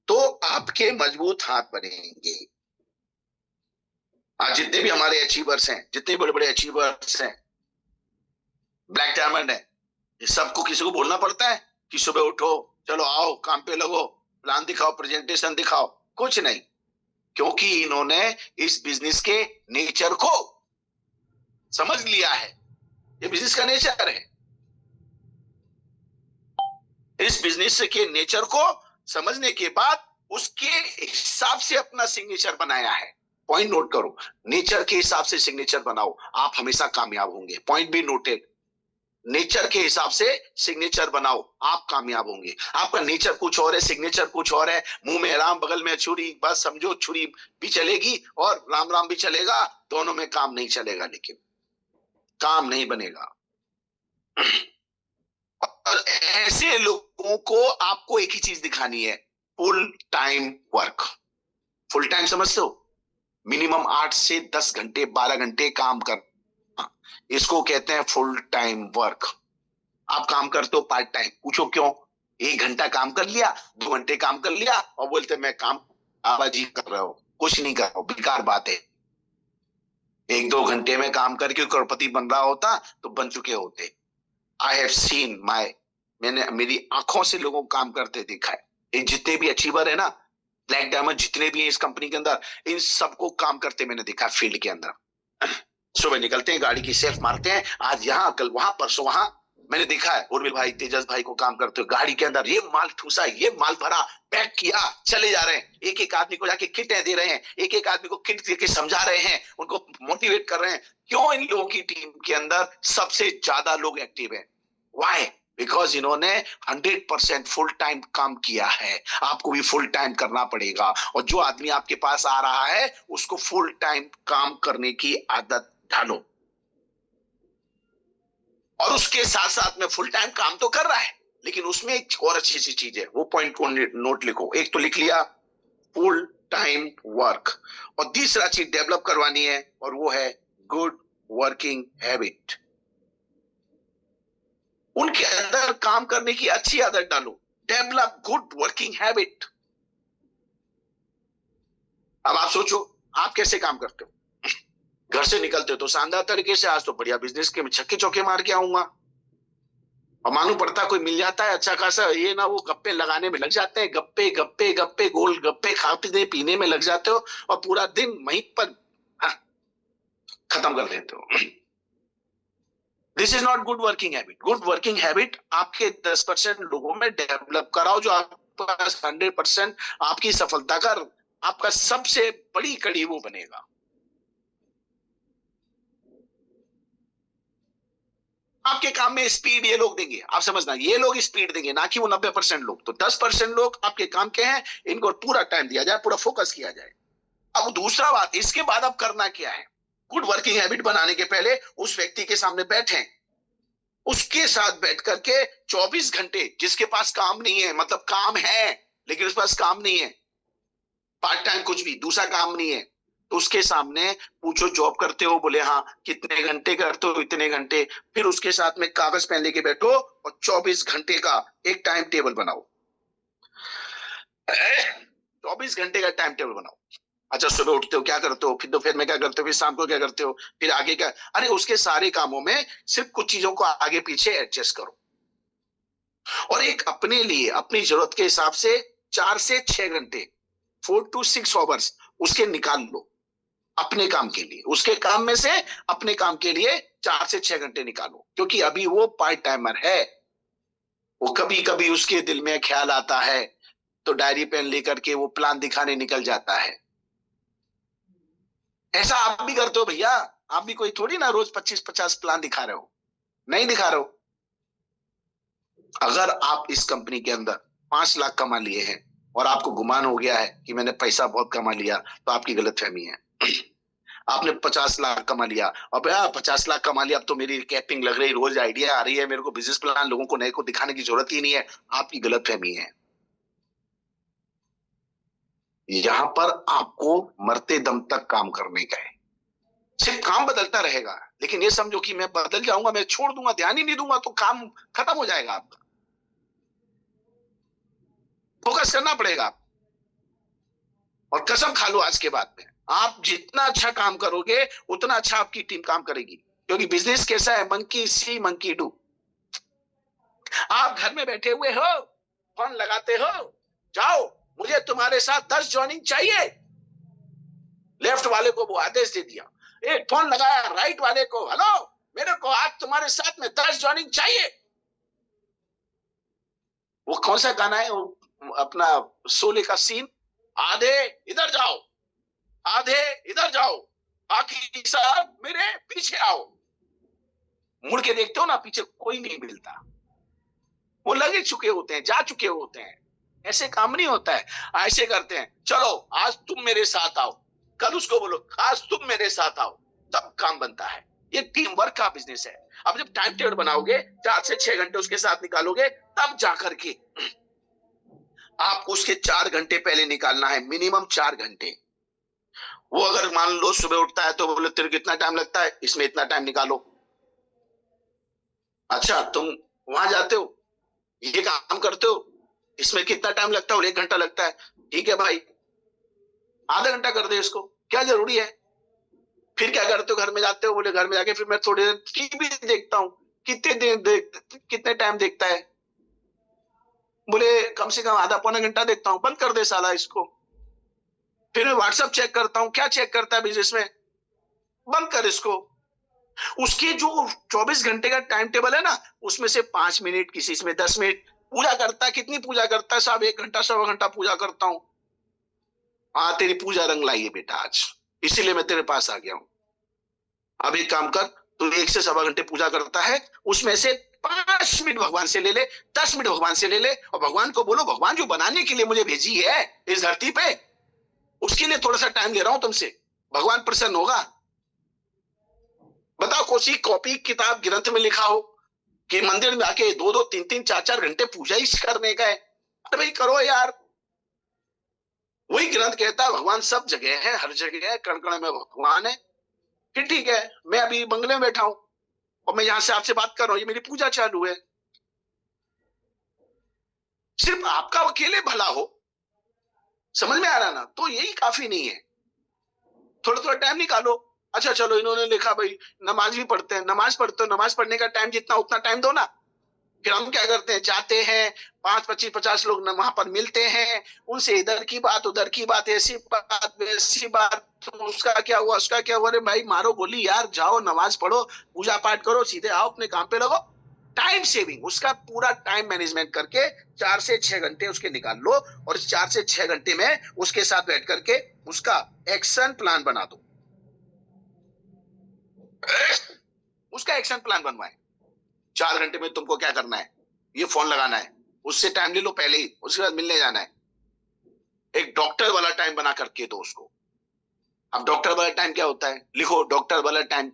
तो आपके मजबूत हाथ बनेंगे। आज जितने भी हमारे अचीवर्स हैं, जितने बड़े बड़े अचीवर्स हैं, ब्लैक डायमंड है, ये सबको किसी को बोलना पड़ता है कि सुबह उठो, चलो आओ काम पे लगो, प्लान दिखाओ, प्रेजेंटेशन दिखाओ? कुछ नहीं, क्योंकि इन्होंने इस बिजनेस के नेचर को समझ लिया है। ये बिजनेस का नेचर है। इस बिजनेस के नेचर को समझने के बाद उसके हिसाब से अपना सिग्नेचर बनाया है। पॉइंट नोट करो, नेचर के हिसाब से सिग्नेचर बनाओ, आप हमेशा कामयाब होंगे। पॉइंट भी नोटेड, नेचर के हिसाब से सिग्नेचर बनाओ, आप कामयाब होंगे। आपका नेचर कुछ और है, सिग्नेचर कुछ और है। मुंह में राम बगल में छुरी, बस समझो छुरी भी चलेगी और राम राम भी चलेगा, दोनों में काम नहीं चलेगा, लेकिन काम नहीं बनेगा। और ऐसे लोगों को आपको एक ही चीज दिखानी है, full time work. Full time समझते हो? मिनिमम 8 से 10 घंटे, 12 घंटे काम कर, इसको कहते हैं फुल टाइम वर्क। आप काम करते हो पार्ट टाइम, पूछो क्यों? 1 घंटा काम कर लिया, 2 घंटे काम कर लिया और बोलते मैं काम आवाजी कर रहा हूं। कुछ नहीं कर रहा हूं, बेकार बात है। 1-2 घंटे में काम करके करोड़पति बन रहा होता तो बन चुके होते। आई हैव सीन मैंने मेरी आंखों से लोगों को काम करते देखा है। ये जितने भी अचीवर है ना, ब्लैक डायमंड जितने भी हैं इस कंपनी के अंदर, इन सबको काम करते मैंने देखा फील्ड के अंदर। सुबह निकलते हैं, गाड़ी की सेल्फ मारते हैं, आज यहाँ कल वहां परसों वहां। मैंने देखा है उर्मिल भाई, तेजस भाई को काम करते हुए गाड़ी के अंदर, ये माल ठूसा, ये माल भरा, पैक किया, चले जा रहे हैं। एक एक आदमी को जाके किटें दे रहे हैं, एक एक आदमी को किट देके समझा रहे हैं, उनको मोटिवेट कर रहे हैं। क्यों? इन लोगों की टीम के अंदर सबसे ज्यादा लोग एक्टिव है। वाई? बिकॉज इन्होंने 100% फुल टाइम काम किया है। आपको भी फुल टाइम करना पड़ेगा। और जो आदमी आपके पास आ रहा है उसको फुल टाइम काम करने की आदत डालो। और उसके साथ साथ में फुल टाइम काम तो कर रहा है, लेकिन उसमें एक और अच्छी सी चीज है, वो पॉइंट को नोट लिखो। एक तो लिख लिया फुल टाइम वर्क, और तीसरा चीज डेवलप करवानी है और वो है गुड वर्किंग हैबिट। उनके अंदर काम करने की अच्छी आदत डालो। Develop good working habit. अब आप सोचो, आप कैसे काम करते हो? घर से निकलते हो तो शानदार तरीके से, आज तो बढ़िया बिजनेस के छक्के चौके मार के आऊंगा, और मालूम पड़ता कोई मिल जाता है अच्छा खासा, ये ना वो गप्पे लगाने में लग जाते हैं, गप्पे गप्पे गप्पे, गोल गप्पे खाते पीने में लग जाते हो और पूरा दिन वहीं पर खत्म कर देते हो। This is not good working habit. Good working habit आपके 10% लोगों में डेवलप कराओ, जो आपका 100% आपकी सफलता का आपका सबसे बड़ी कड़ी वो बनेगा। आपके काम में स्पीड ये लोग देंगे, आप समझना, ये लोग स्पीड देंगे, ना कि वो 90% लोग। तो 10% लोग आपके काम के हैं, इनको पूरा टाइम दिया जाए, पूरा फोकस किया जाए। अब दूसरा बात, इसके बाद अब करना क्या है? गुड वर्किंग हैबिट बनाने के पहले उस व्यक्ति के सामने बैठें, उसके साथ बैठ करके 24 घंटे, जिसके पास काम नहीं है, मतलब काम है लेकिन उसके पास काम नहीं है, पार्ट टाइम कुछ भी दूसरा काम नहीं है, तो उसके सामने पूछो जॉब करते हो? बोले हाँ। कितने घंटे करते हो? इतने घंटे। फिर उसके साथ में कागज पेन लेके बैठो और 24 घंटे का एक टाइम टेबल बनाओ। 24 घंटे का टाइम टेबल बनाओ। अच्छा, सुबह उठते हो क्या करते हो, फिर दोपहर में क्या करते हो, फिर शाम को क्या करते हो, फिर आगे क्या? अरे उसके सारे कामों में सिर्फ कुछ चीजों को आगे पीछे एडजस्ट करो, और एक अपने लिए अपनी जरूरत के हिसाब से 4 से 6 घंटे, 4 to 6 आवर्स उसके निकाल लो अपने काम के लिए। उसके काम में से अपने काम के लिए 4 से 6 घंटे निकालो, क्योंकि अभी वो पार्ट टाइमर है। वो कभी कभी उसके दिल में ख्याल आता है तो डायरी पेन लेकर के वो प्लान दिखाने निकल जाता है। ऐसा आप भी करते हो भैया, आप भी कोई थोड़ी ना रोज 25-50 प्लान दिखा रहे हो, नहीं दिखा रहे हो। अगर आप इस कंपनी के अंदर 5 लाख कमा लिए हैं और आपको गुमान हो गया है कि मैंने पैसा बहुत कमा लिया, तो आपकी गलतफहमी है। आपने 50 लाख कमा लिया, अब 50 लाख कमा लिया, अब तो मेरी कैपिंग लग रही, रोज आइडिया आ रही है, मेरे को बिजनेस प्लान लोगों को नए को दिखाने की जरूरत ही नहीं है। आपकी गलतफहमी है। यहां पर आपको मरते दम तक काम करने का है। सिर्फ काम बदलता रहेगा, लेकिन ये समझो कि मैं बदल जाऊंगा, मैं छोड़ दूंगा, ध्यान ही नहीं दूंगा, तो काम खत्म हो जाएगा आपका। फोकस करना पड़ेगा। और कसम खा लो आज के बाद में, आप जितना अच्छा काम करोगे उतना अच्छा आपकी टीम काम करेगी। क्योंकि बिजनेस कैसा है, मंकी सी मंकी डू। आप घर में बैठे हुए हो, फोन लगाते हो, जाओ मुझे तुम्हारे साथ 10 ज्वाइनिंग चाहिए, लेफ्ट वाले को वो आदेश दे दिया, एक फोन लगाया राइट वाले को, हेलो मेरे को आज तुम्हारे साथ में 10 ज्वाइनिंग चाहिए। वो कौन सा गाना है, वो अपना शोले का सीन, आधे इधर जाओ, आधे इधर जाओ, बाकी सब मेरे पीछे आओ। मुड़ के देखते हो ना, पीछे कोई नहीं मिलता, वो लगे चुके होते हैं, जा चुके होते हैं। ऐसे काम नहीं होता है। ऐसे करते हैं, चलो आज तुम मेरे साथ आओ, कल उसको बोलो आज तुम मेरे साथ आओ, तब काम बनता है। ये टीम वर्क का बिजनेस है। अब जब टाइम टेबल बनाओगे, 4 से 6 घंटे उसके साथ निकालोगे, तब जाकर के आप उसके 4 घंटे पहले निकालना है, मिनिमम 4 घंटे। वो अगर मान लो सुबह उठता है तो बोले तेरे को इतना टाइम लगता है, इसमें इतना टाइम निकालो। अच्छा तुम वहां जाते हो, ये काम करते हो, इसमें कितना टाइम लगता है, और 1 घंटा लगता है, ठीक है भाई आधा घंटा कर दे इसको, क्या जरूरी है। फिर क्या करते हो, घर में जाते हो, बोले घर में जाके फिर मैं थोड़ी देर टीवी देखता हूँ। कितने टाइम देखता है, बोले कम से कम आधा पौना घंटा देखता हूँ। बंद कर दे साला इसको। फिर मैं व्हाट्सएप चेक करता हूँ, क्या चेक करता है बिजनेस में, बंद कर इसको। उसके जो 24 घंटे का टाइम टेबल है ना, उसमें से 5 मिनट, किसी में 10 मिनट पूजा करता है। कितनी पूजा करता है साहब, 1 घंटा 1.25 घंटा पूजा करता हूं। हाँ तेरी पूजा रंग लाई है बेटा आज, इसीलिए मैं तेरे पास आ गया हूं। अब एक काम कर, तू 1 से 1.25 घंटे पूजा करता है, उसमें से 5 मिनट भगवान से ले ले, 10 मिनट भगवान से ले ले, और भगवान को बोलो भगवान जो बनाने के लिए मुझे भेजी है इस धरती पे, उसके लिए थोड़ा सा टाइम ले रहा हूं तुमसे, भगवान प्रसन्न होगा। बताओ कोई कॉपी किताब ग्रंथ में लिखा हो कि मंदिर में आके 2-2 3-3 4-4 घंटे पूजा ही करने का है। अरे भाई करो यार। वही ग्रंथ कहता है भगवान सब जगह है, हर जगह है, कण कण में भगवान है। फिर ठीक है, मैं अभी बंगले में बैठा हूं और मैं यहां से आपसे बात कर रहा हूं, ये मेरी पूजा चालू है। सिर्फ आपका अकेले भला हो, समझ में आ रहा ना, तो यही काफी नहीं है। थोड़ा थोड़ा टाइम निकालो। अच्छा चलो इन्होंने लिखा भाई नमाज भी पढ़ते हैं, नमाज पढ़ते हो, नमाज पढ़ने का टाइम जितना उतना टाइम दो ना। फिर हम क्या करते हैं, जाते हैं 5, 25, 50 लोग वहां पर मिलते हैं, उनसे इधर की बात उधर की बात, ऐसी बात वैसी बात, उसका क्या हुआ उसका क्या हुआ। अरे भाई मारो गोली यार, जाओ नमाज पढ़ो, पूजा पाठ करो, सीधे आओ अपने काम पे लगो। टाइम सेविंग, उसका पूरा टाइम मैनेजमेंट करके 4 से 6 घंटे उसके निकाल लो, और 4 से 6 घंटे में उसके साथ बैठ करके उसका एक्शन प्लान बना दो। उसका एक्शन प्लान बनवाए। 4 घंटे में तुमको क्या करना है, ये फोन लगाना है, उससे टाइम ले लो पहले ही, उसके बाद मिलने जाना है। एक डॉक्टर वाला टाइम बना करके दो उसको। अब डॉक्टर वाला टाइम क्या होता है, लिखो डॉक्टर वाला टाइम।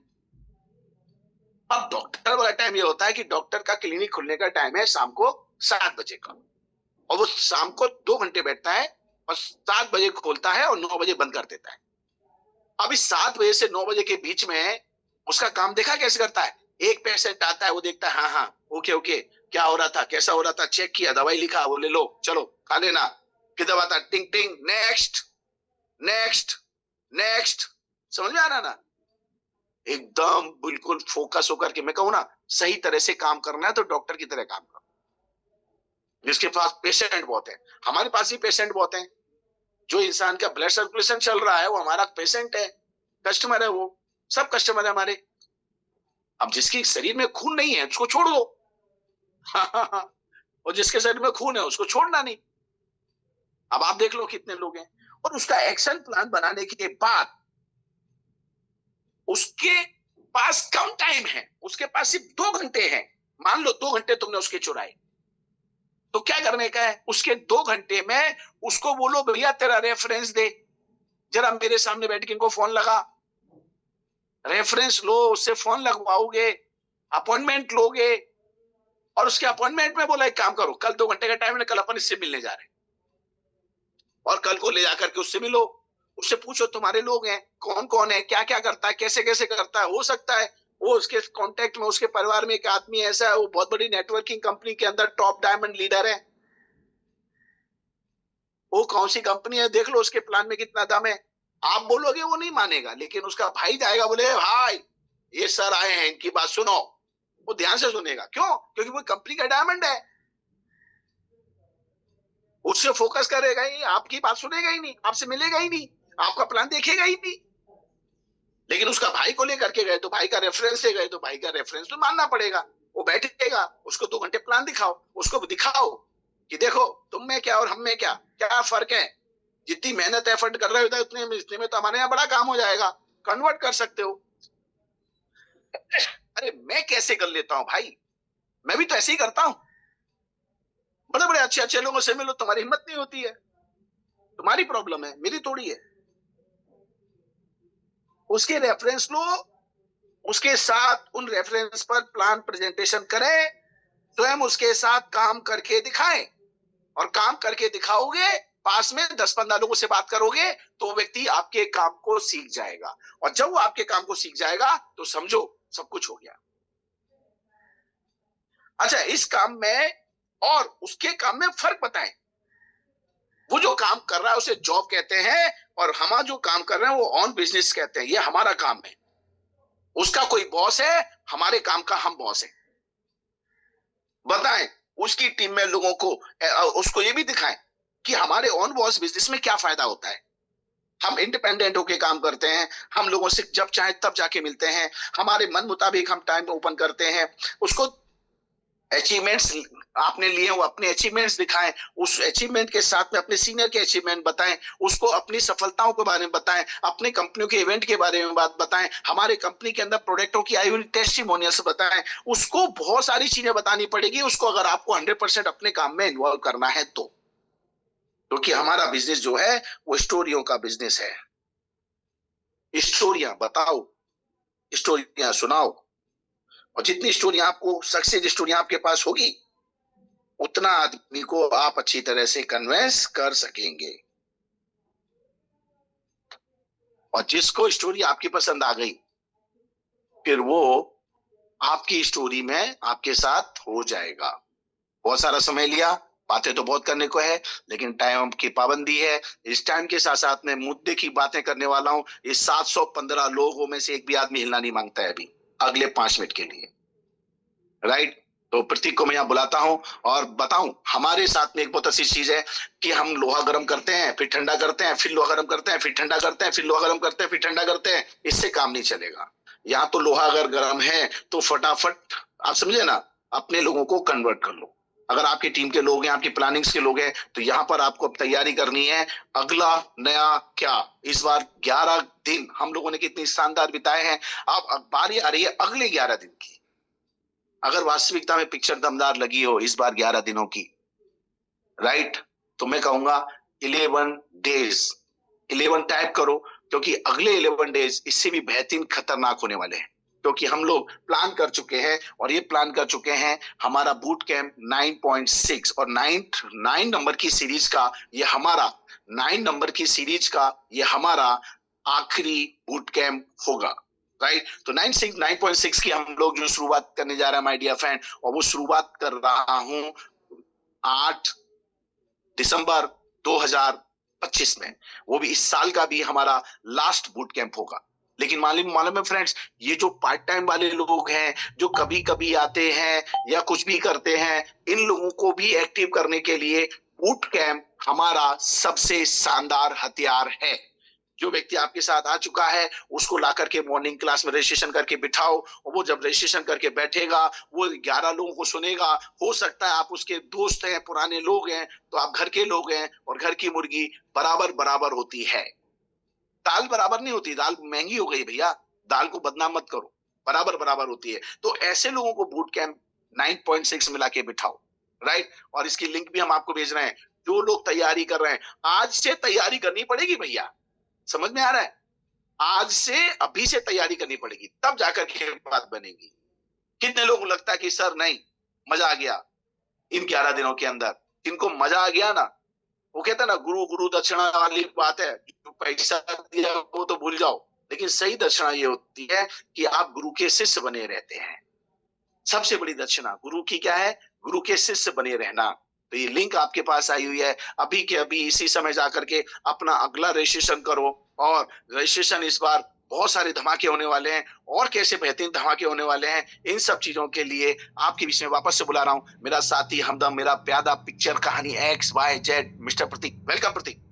अब डॉक्टर वाला टाइम ये होता है कि डॉक्टर का क्लिनिक खुलने का टाइम है शाम को 7 बजे का, और वो शाम को 2 घंटे बैठता है और 7 बजे खोलता है और 9 बजे बंद कर देता है। अब इस 7 बजे से 9 बजे के बीच में उसका काम देखा कैसे करता है। एक पेशेंट आता है, वो देखता है हाँ हाँ ओके ओके, क्या हो रहा था, कैसा हो रहा था, चेक किया, दवाई लिखा, बोले लो चलो खा लेना। फिर दबाता टिंग टिंग, नेक्स्ट नेक्स्ट नेक्स्ट। समझ में आ रहा ना, एकदम बिल्कुल फोकस होकर के। मैं कहूँ ना, सही तरह से काम करना है तो डॉक्टर की तरह काम करो। जिसके पास पेशेंट बहुत है, हमारे पास ही पेशेंट बहुत है। जो इंसान का ब्लड सर्कुलेशन चल रहा है वो हमारा पेशेंट है, कस्टमर है, वो सब कस्टमर है हमारे। अब जिसके शरीर में खून नहीं है उसको छोड़ दो और जिसके शरीर में खून है उसको छोड़ना नहीं। अब आप देख लो कितने लोग हैं। और उसका एक्शन प्लान बनाने के बाद उसके पास कम टाइम है, उसके पास सिर्फ 2 घंटे हैं। मान लो 2 घंटे तुमने उसके चुराए, तो क्या करने का है? उसके 2 घंटे में उसको बोलो भैया तेरा रेफरेंस दे, जरा मेरे सामने बैठ के इनको फोन लगा, रेफरेंस लो, उससे फोन लगवाओगे, अपॉइंटमेंट लोगे, और उसके अपॉइंटमेंट में बोला एक काम करो, कल 2 घंटे का टाइम है, कल अपन इससे मिलने जा रहे हैं, और कल को ले जाकर के उससे मिलो, उससे पूछो तुम्हारे लोग हैं कौन कौन है, क्या क्या करता है, कैसे कैसे करता है। हो सकता है वो उसके कांटेक्ट में, उसके परिवार में एक आदमी ऐसा है, वो बहुत बड़ी नेटवर्किंग कंपनी के अंदर टॉप डायमंड लीडर है। वो कौन सी कंपनी है देख लो, उसके प्लान में कितना दम है। आप बोलोगे वो नहीं मानेगा, लेकिन उसका भाई जाएगा, बोले भाई ये सर आए हैं, इनकी बात सुनो, वो ध्यान से सुनेगा। क्यों? क्योंकि वो कंपनी का डायमंड है, उससे फोकस करेगा ही, आपकी बात सुनेगा ही नहीं, आपसे मिलेगा ही नहीं, आपका प्लान देखेगा ही नहीं। लेकिन उसका भाई को लेकर के गए तो भाई का रेफरेंस ले गए, तो भाई का रेफरेंस तो मानना पड़ेगा। वो बैठेगा, उसको 2 घंटे प्लान दिखाओ, उसको दिखाओ कि देखो तुम में क्या और हम में क्या क्या फर्क है, जितनी मेहनत एफर्ट कर रहे हो उतने में तो हमारे यहाँ बड़ा काम हो जाएगा, कन्वर्ट कर सकते हो। अरे मैं कैसे कर लेता हूं भाई, मैं भी तो ऐसे ही करता हूं। बड़े बड़े अच्छे अच्छे लोगों से मिलो, तुम्हारी हिम्मत नहीं होती है, तुम्हारी प्रॉब्लम है, मेरी थोड़ी है। उसके रेफरेंस लो, उसके साथ उन रेफरेंस पर प्लान प्रेजेंटेशन करें, स्वयं उसके साथ काम करके दिखाएं, और काम करके दिखाओगे, पास में 10-15 लोगों से बात करोगे, तो व्यक्ति आपके काम को सीख जाएगा, और जब वो आपके काम को सीख जाएगा तो समझो सब कुछ हो गया। अच्छा, इस काम में और उसके काम में फर्क बताएं। वो जो काम कर रहा है उसे जॉब कहते हैं, और हम जो काम कर रहे हैं वो ऑन बिजनेस कहते हैं, ये हमारा काम है। उसका कोई बॉस है, हमारे काम का हम बॉस है। बताएं उसकी टीम में लोगों को, उसको ये भी दिखाएं कि हमारे ऑन बॉस बिजनेस में क्या फायदा होता है। हम इंडिपेंडेंट होके काम करते हैं, हम लोगों से जब चाहे तब जाके मिलते हैं, हमारे मन मुताबिक हम टाइम ओपन करते हैं। उसको अचीवमेंट्स आपने लिए वो अपने अचीवमेंट्स दिखाएं, उस अचीवमेंट के साथ में अपने सीनियर के अचीवमेंट बताएं, उसको अपनी सफलताओं के बारे में बताएं, अपने कंपनियों के इवेंट के बारे में बात बताएं, हमारे कंपनी के अंदर प्रोडक्टों की आई हुई टेस्टिमोनियल्स बताएं। उसको बहुत सारी चीजें बतानी पड़ेगी उसको, अगर आपको 100% अपने काम में इन्वॉल्व करना है तो। क्योंकि हमारा बिजनेस जो है वो स्टोरियों का बिजनेस है। स्टोरियां बताओ, स्टोरियां सुनाओ, और जितनी स्टोरी आपको, सक्सेस स्टोरी आपके पास होगी, उतना आदमी को आप अच्छी तरह से कन्विंस कर सकेंगे। और जिसको स्टोरी आपकी पसंद आ गई, फिर वो आपकी स्टोरी में आपके साथ हो जाएगा। बहुत सारा समय लिया, बातें तो बहुत करने को है, लेकिन टाइम की पाबंदी है। इस टाइम के साथ साथ मैं मुद्दे की बातें करने वाला हूं। इस 715 लोगों में से एक भी आदमी हिलना नहीं मांगता है अभी अगले 5 मिनट के लिए, राइट? तो प्रतीक को मैं यहाँ बुलाता हूं और बताऊं, हमारे साथ में एक बहुत अच्छी चीज है कि हम लोहा गर्म करते हैं, फिर ठंडा करते हैं, फिर लोहा गर्म करते हैं, फिर ठंडा करते हैं, फिर लोहा गर्म करते हैं, फिर ठंडा करते हैं। इससे काम नहीं चलेगा। यहाँ तो लोहा अगर गर्म है तो फटाफट, आप समझे ना, अपने लोगों को कन्वर्ट कर लो। अगर आपकी टीम के लोग हैं, आपकी प्लानिंग्स के लोग हैं, तो यहाँ पर आपको अब तैयारी करनी है। अगला नया क्या, इस बार 11 दिन हम लोगों ने कितनी शानदार बिताए हैं। अब बारी आ रही है अगले 11 दिन की। अगर वास्तविकता में पिक्चर दमदार लगी हो इस बार 11 दिनों की, राइट, तो मैं कहूंगा 11 डेज, 11 टाइप करो, क्योंकि अगले 11 डेज इससे भी बेहतरीन खतरनाक होने वाले हैं। क्योंकि हम लोग प्लान कर चुके हैं, और ये प्लान कर चुके हैं हमारा बूट कैंप 9.6 और 9 नंबर की सीरीज का, ये हमारा 9 नंबर की सीरीज का ये हमारा आखिरी बूट कैंप होगा, राइट? तो 9.6 की हम लोग जो शुरुआत करने जा रहे हैं माय डियर फ्रेंड, और वो शुरुआत कर रहा हूं 8 दिसंबर 2025 में। वो भी इस साल का भी हमारा लास्ट बूट कैंप होगा। लेकिन मालूम है फ्रेंड्स, ये जो पार्ट टाइम वाले लोग हैं, जो कभी कभी आते हैं या कुछ भी करते हैं, इन लोगों को भी एक्टिव करने के लिए बूट कैंप हमारा सबसे शानदार हथियार है। जो व्यक्ति आपके साथ आ चुका है उसको ला करके मॉर्निंग क्लास में रजिस्ट्रेशन करके बिठाओ, और वो जब रजिस्ट्रेशन करके बैठेगा वो 11 लोगों को सुनेगा। हो सकता है आप उसके दोस्त हैं, पुराने लोग हैं, तो आप घर के लोग हैं, और घर की मुर्गी बराबर बराबर होती है। दाल बराबर नहीं होती, दाल महंगी हो गई भैया, दाल को बदनाम मत करो, बराबर बराबर होती है। तो ऐसे लोगों को बूट कैंप 9.6 मिला के बिठाओ, राइट। और इसकी लिंक भी हम आपको भेज रहे हैं। जो लोग तैयारी कर रहे हैं, आज से तैयारी करनी पड़ेगी भैया, समझ में आ रहा है? आज से अभी से तैयारी करनी पड़ेगी, तब जाकर के बात बनेगी। कितने लोगों को लगता है कि सर नहीं, मजा आ गया इन 11 दिनों के अंदर। जिनको मजा आ गया ना, वो कहता है ना, गुरु गुरु दक्षिणा वाली बात है, जो पैसा दिया वो तो भूल जाओ, लेकिन सही दक्षिणा ये होती है कि आप गुरु के शिष्य बने रहते हैं। सबसे बड़ी दक्षिणा गुरु की क्या है? गुरु के शिष्य बने रहना। तो ये लिंक आपके पास आई हुई है, अभी के अभी इसी समय जाकर के अपना अगला रजिस्ट्रेशन करो। और रजिस्ट्रेशन इस बार बहुत सारे धमाके होने वाले हैं, और कैसे बेहतरीन धमाके होने वाले हैं, इन सब चीजों के लिए आपके बीच में वापस से बुला रहा हूं मेरा साथी हमदम, मेरा प्यादा पिक्चर कहानी XYZ, mister Prateek. Welcome Prateek.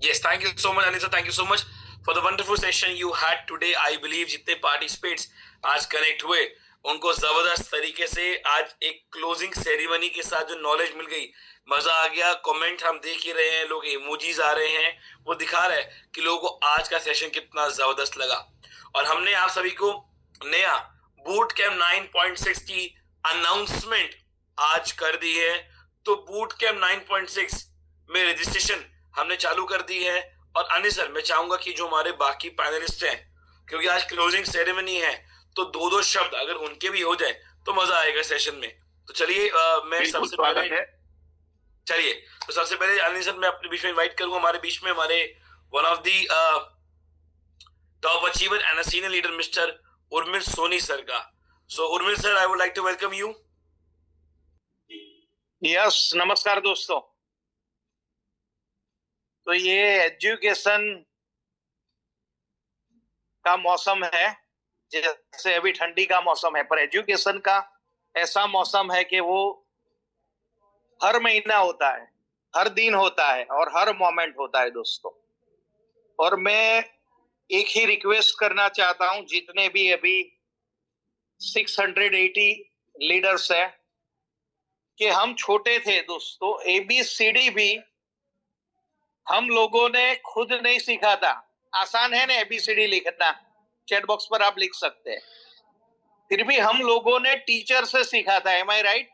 Yes, thank you so much, Anisa. Thank you so much for the wonderful session you had today. I believe जितने पार्टिसिपेट्स आज कनेक्ट हुए उनको जबरदस्त तरीके से आज एक क्लोजिंग सेरेमनी के साथ जो नॉलेज मिल गई, मजा आ गया। कमेंट हम देख ही रहे हैं, लोग इमोजीज आ रहे हैं, वो दिखा रहे हैं कि लोगों को आज का सेशन कितना जबरदस्त लगा। और हमने आप सभी को नया बूट कैम्प 9.6 की अनाउंसमेंट आज कर दी है। तो बूट कैम्प 9.6 में रजिस्ट्रेशन हमने चालू कर दी है। और अनिल सर, मैं चाहूंगा कि जो हमारे बाकी पैनलिस्ट हैं, क्योंकि आज क्लोजिंग सेरेमनी है, तो दो दो शब्द अगर उनके भी हो जाए तो मजा आएगा सेशन में। तो चलिए मैं सबसे पहले अनिल सर मैं अपने बीच में इनवाइट करूंगा, हमारे बीच में हमारे one of the top achiever and senior leader mister Urmil Soni sir का। So Urmil sir, I would like to welcome you. Yes, नमस्कार दोस्तों। तो ये एजुकेशन का मौसम है, जैसे अभी ठंडी का मौसम है, पर एजुकेशन का ऐसा मौसम है कि वो हर महीना होता है, हर दिन होता है और हर मोमेंट होता है दोस्तों। और मैं एक ही रिक्वेस्ट करना चाहता हूं, जितने भी अभी 680 लीडर्स हैं, कि हम छोटे थे दोस्तों, ABCD भी हम लोगों ने खुद नहीं सीखा था। आसान है ना ABCD लिखना, चैट बॉक्स पर आप लिख सकते हैं। फिर भी हम लोगों ने टीचर से सीखा था। एम आई राइट?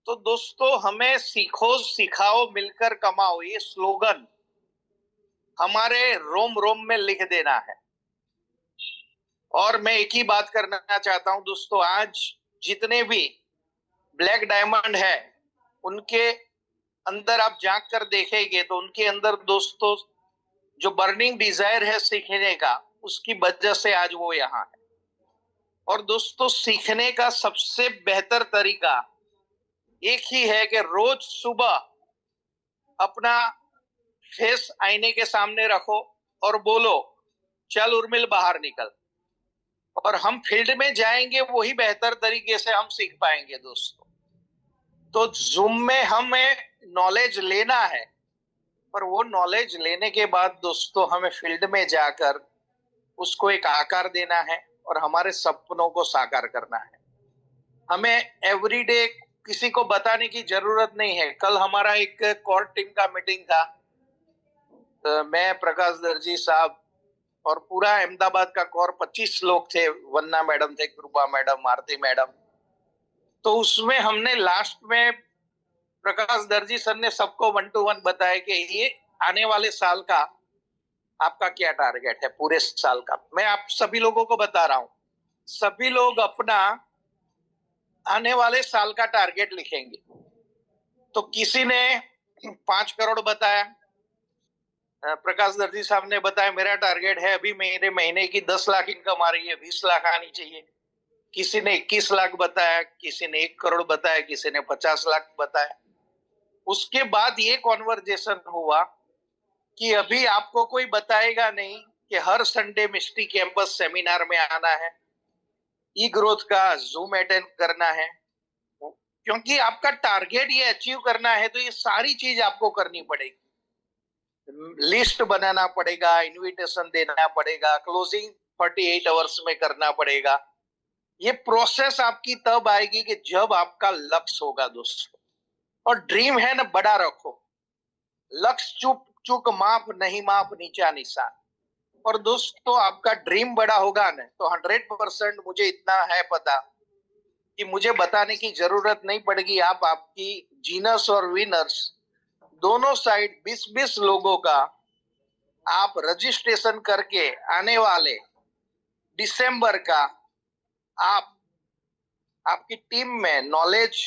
तो दोस्तों, हमें सीखो सिखाओ मिलकर कमाओ, ये स्लोगन हमारे रोम रोम में लिख देना है। और मैं एक ही बात करना चाहता हूं दोस्तों, आज जितने भी ब्लैक डायमंड है उनके अंदर आप झांक कर देखेंगे तो उनके अंदर दोस्तों जो बर्निंग डिजायर है सीखने का, उसकी वजह से आज वो यहाँ है। और दोस्तों, सीखने का सबसे बेहतर तरीका एक ही है कि रोज सुबह अपना फेस आईने के सामने रखो और बोलो, चल उर्मिल बाहर निकल। और हम फील्ड में जाएंगे, वही बेहतर तरीके से हम सीख पाएंगे दोस्तों। तो जूम में हमें नॉलेज लेना है, पर वो नॉलेज लेने के बाद दोस्तों हमें फील्ड में जाकर उसको एक आकार देना है और हमारे सपनों को साकार करना है। हमें एवरीडे किसी को बताने की जरूरत नहीं है। कल हमारा एक कोर टीम का मीटिंग था, तो मैं, प्रकाश दर्जी साहब और पूरा अहमदाबाद का कोर 25 लोग थे। वन्ना मैडम थे, कृपा मैडम, आरती मैडम। तो उसमें हमने लास्ट में प्रकाश दर्जी सर ने सबको 1 to 1 बताया कि ये आने वाले साल का आपका क्या टारगेट है, पूरे साल का। मैं आप सभी लोगों को बता रहा हूं, सभी लोग अपना आने वाले साल का टारगेट लिखेंगे। तो किसी ने 5 करोड़ बताया, प्रकाश दर्जी साहब ने बताया मेरा टारगेट है अभी मेरे महीने की 10 लाख इनकम आ रही है, 20 लाख आनी चाहिए। किसी ने 21 लाख बताया, किसी ने 1 करोड़ बताया, किसी ने 50 लाख बताया। उसके बाद ये कॉन्वर्जेशन हुआ कि अभी आपको कोई बताएगा नहीं कि हर संडे मिस्ट्री कैंपस सेमिनार में आना है, ई ग्रोथ का जूम अटेंड करना है, क्योंकि आपका टारगेट ये अचीव करना है तो ये सारी चीज आपको करनी पड़ेगी। लिस्ट बनाना पड़ेगा, इनविटेशन देना पड़ेगा, क्लोजिंग 48 आवर्स में करना पड़ेगा। ये प्रोसेस आपकी तब आएगी कि जब आपका लक्ष्य होगा दोस्तों। और ड्रीम है ना, बड़ा रखो। लक्ष्य चुप चुक माप नहीं माप नीचा निशान। और दोस्तों आपका ड्रीम बड़ा होगा ना तो 100% मुझे इतना है पता कि मुझे बताने की जरूरत नहीं पड़ेगी। आप आपकी जीनस और विनर्स दोनों साइड 20-20 लोगों का आप रजिस्ट्रेशन करके आने वाले दिसंबर का आप आपकी टीम में नॉलेज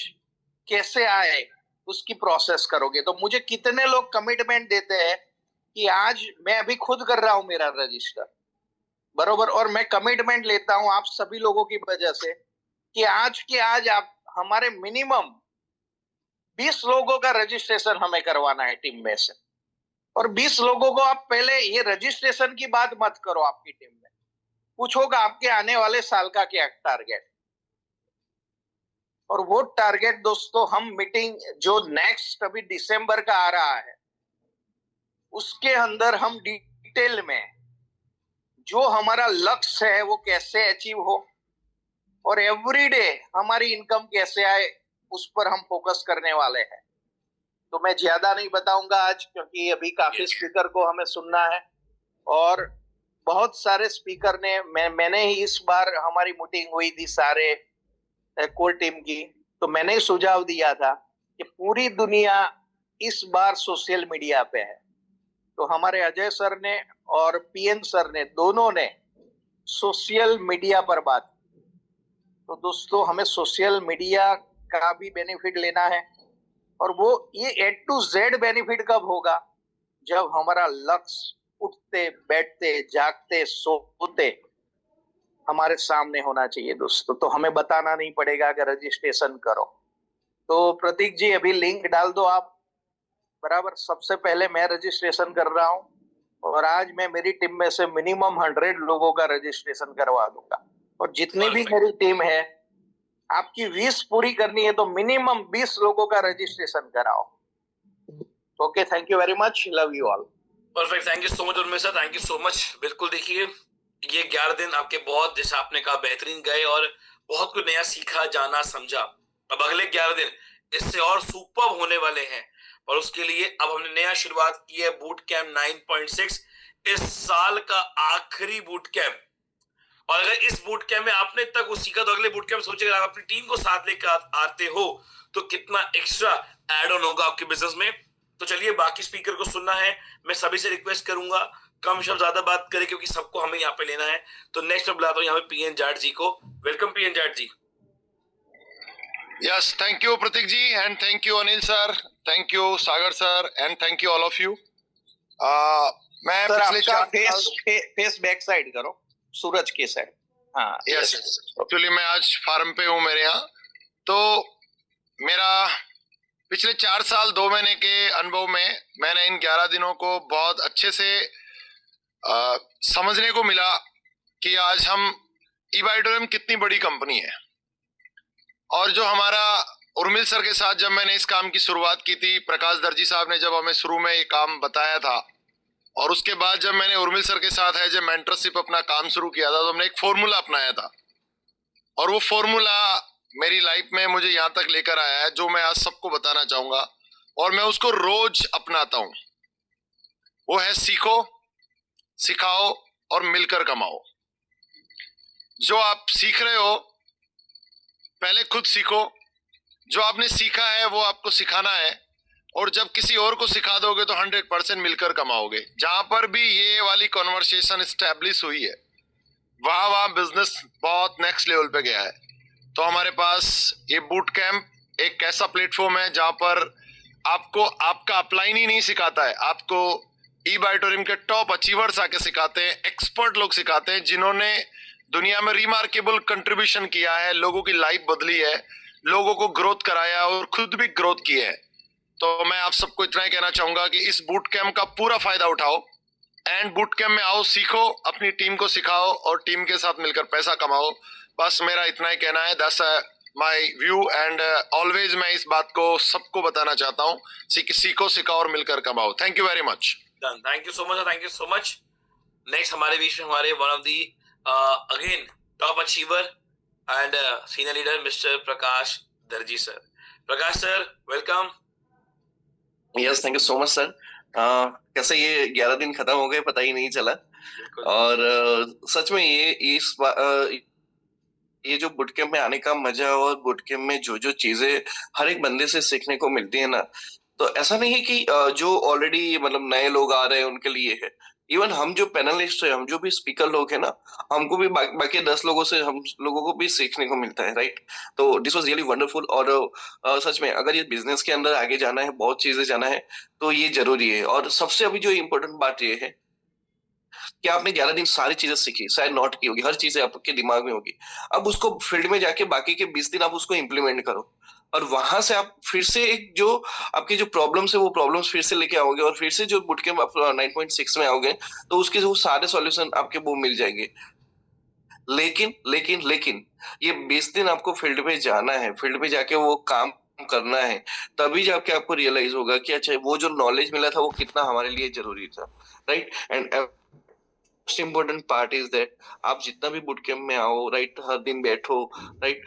कैसे आए उसकी प्रोसेस करोगे। तो मुझे कितने लोग कमिटमेंट देते हैं कि आज मैं अभी खुद कर रहा हूं मेरा रजिस्टर, बरोबर, और मैं कमिटमेंट लेता हूं आप सभी लोगों की वजह से कि आज के आज आप हमारे मिनिमम 20 लोगों का रजिस्ट्रेशन हमें करवाना है टीम में से। और 20 लोगों को आप पहले ये रजिस्ट्रेशन की बात मत करो आपकी टीम में, पूछोगा आपके आने वाले साल का क्या टारगेट। और वो टारगेट दोस्तों हम मीटिंग जो नेक्स्ट अभी दिसंबर का आ रहा है उसके अंदर हम डिटेल में जो हमारा लक्ष्य है वो कैसे अचीव हो और एवरीडे हमारी इनकम कैसे आए उस पर हम फोकस करने वाले हैं। तो मैं ज्यादा नहीं बताऊंगा आज क्योंकि अभी काफी स्पीकर को हमें सुनना है और बहुत सारे स्पीकर ने मैंने ही इस बार हमारी मीटिंग हुई थी सारे कोर टीम की, तो मैंने ही सुझाव दिया था कि पूरी दुनिया इस बार सोशल मीडिया पे है। तो हमारे अजय सर ने और पीएन सर ने दोनों ने सोशल मीडिया पर बात की। तो दोस्तों हमें सोशल मीडिया का भी बेनिफिट लेना है और वो ये A to Z बेनिफिट कब होगा जब हमारा लक्ष्य उठते बैठते जागते सोते हमारे सामने होना चाहिए दोस्तों। तो हमें बताना नहीं पड़ेगा कि रजिस्ट्रेशन करो। तो प्रतीक जी अभी लिंक डाल दो आप, बराबर। सबसे पहले मैं रजिस्ट्रेशन कर रहा हूं और आज मैं मेरी टीम में से मिनिमम 100 लोगों का रजिस्ट्रेशन करवा दूंगा। और जितनी भी मेरी टीम है आपकी 20 पूरी करनी है तो मिनिमम 20 लोगों का रजिस्ट्रेशन कराओ। Okay, thank you very much, love you all. Perfect, thank you so much Urmila sir, thank you so much. बिल्कुल देखिए ये 11 दिन आपके बहुत, जैसे आपने कहा, बेहतरीन गए और बहुत कुछ नया सीखा जाना समझा। अब अगले 11 दिन इससे और सुपर होने वाले हैं और उसके लिए अब हमने नया शुरुआत की है बूट कैंप 9.6, इस साल का आखिरी बूट कैंप। और अगर इस बूट कैंप में आपने तक कुछ सीखा तो अगले बूट कैंप सोचिए आप अपनी टीम को साथ लेकर आते हो तो कितना एक्स्ट्रा एड ऑन होगा आपके बिजनेस में। तो चलिए बाकी स्पीकर को सुनना है। मैं सभी से रिक्वेस्ट करूंगा कम शब्द ज्यादा बात करें क्योंकि सबको हमें यहाँ पे लेना है। तो नेक्स्ट मैं बुलाता हूँ यहाँ पे पीएन जाट जी को। Welcome PN Jat ji. Yes, thank you Pratik ji and thank you Anil sir, thank you Sagar sir and thank you all of you. मैं सर पिछले आपका 4 फेस बैक साइड करो, सूरज के साइड। हाँ यस, एक्चुअली मैं आज फार्म पे हूँ मेरे यहाँ। तो मेरा पिछले 4 साल 2 महीने के अनुभव में मैंने इन 11 दिनों को बहुत अच्छे से समझने को मिला कि आज हम ई-बाइटोरियम कितनी बड़ी कंपनी है। और जो हमारा उर्मिल सर के साथ जब मैंने इस काम की शुरुआत की थी, प्रकाश दर्जी साहब ने जब हमें शुरू में ये काम बताया था और उसके बाद जब मैंने उर्मिल सर के साथ है जब मेंटरशिप अपना काम शुरू किया था तो हमने एक फॉर्मूला अपनाया था और वो फॉर्मूला मेरी लाइफ में मुझे यहाँ तक लेकर आया है जो मैं आज सबको बताना चाहूंगा और मैं उसको रोज अपनाता हूँ। वो है सीखो, सिखाओ और मिलकर कमाओ। जो आप सीख रहे हो पहले खुद सीखो, जो आपने सीखा है वो आपको सिखाना है और जब किसी और को सिखा दोगे तो 100% मिलकर कमाओगे। जहां पर भी ये वाली कॉन्वर्सेशन एस्टेब्लिश हुई है वहां बिजनेस बहुत नेक्स्ट लेवल पे गया है। तो हमारे पास ये बूट कैंप एक ऐसा प्लेटफॉर्म है जहां पर आपको आपका अपलाइन ही नहीं सिखाता है, आपको ई-बाइटोरियम के टॉप अचीवर्स आके सिखाते हैं, एक्सपर्ट लोग सिखाते हैं जिन्होंने दुनिया में रिमार्केबल कंट्रीब्यूशन किया है, लोगों की लाइफ बदली है, लोगों को ग्रोथ कराया और खुद भी ग्रोथ की है। तो मैं आप सबको इतना ही कहना चाहूंगा कि इस बूट कैंप का पूरा फायदा उठाओ एंड बूट कैंप में आओ, सीखो, अपनी टीम को सिखाओ और टीम के साथ मिलकर पैसा कमाओ। बस मेरा इतना ही कहना है, that's my view and always मैं इस बात को सबको बताना चाहता हूँ, सीखो, सिखाओ और मिलकर कमाओ। Thank you very much. Done, thank you so much, thank you so much. Next हमारे बीच में हमारे one of the again top achiever and senior leader mister Prakash Darji sir. Prakash sir, welcome. Yes, thank you so much sir. कैसे ये 11 दिन खत्म हो गए पता ही नहीं चला। बिल्कुल। और सच में ये जो बुट कैंप में आने का मजा और बुट कैंप में जो जो चीजें हर एक बंदे से सीखने को मिलती है ना, तो ऐसा नहीं है कि जो ऑलरेडी मतलब नए लोग आ रहे हैं उनके लिए है। इवन हम जो पैनलिस्ट है, हम जो भी स्पीकर लोग हैं ना, हमको भी बाकी 10 लोगों से हम लोगों को भी सीखने को मिलता है, राइट। तो दिस वाज रियली वंडरफुल। और सच में अगर ये बिजनेस के अंदर आगे जाना है, बहुत चीजें जाना है, तो ये जरूरी है। और सबसे अभी जो इम्पोर्टेंट बात ये है कि आपने 11 दिन सारी चीजें सीखी, शायद नोट की होगी, हर चीजें आपके दिमाग में होगी। अब उसको फील्ड में जाके बाकी के 20 दिन आप उसको इम्प्लीमेंट करो, और वहां से आप फिर से एक जो आपकी जो प्रॉब्लम्स है वो प्रॉब्लम्स फिर से लेके आओगे, और फिर से जो बुट कैंप आप 9.6 में आओगे तो उसके जो सारे सॉल्यूशन आपके वो मिल जाएंगे। लेकिन लेकिन लेकिन ये 20 दिन आपको फील्ड पे जाना है, फील्ड पे जाके वो काम करना है, तभी जाके आपको रियलाइज होगा कि अच्छा वो जो नॉलेज मिला था वो कितना हमारे लिए जरूरी था, right. And most important part is that आप जितना भी बुट कैंप में आओ, राइट, हर दिन बैठो, राइट,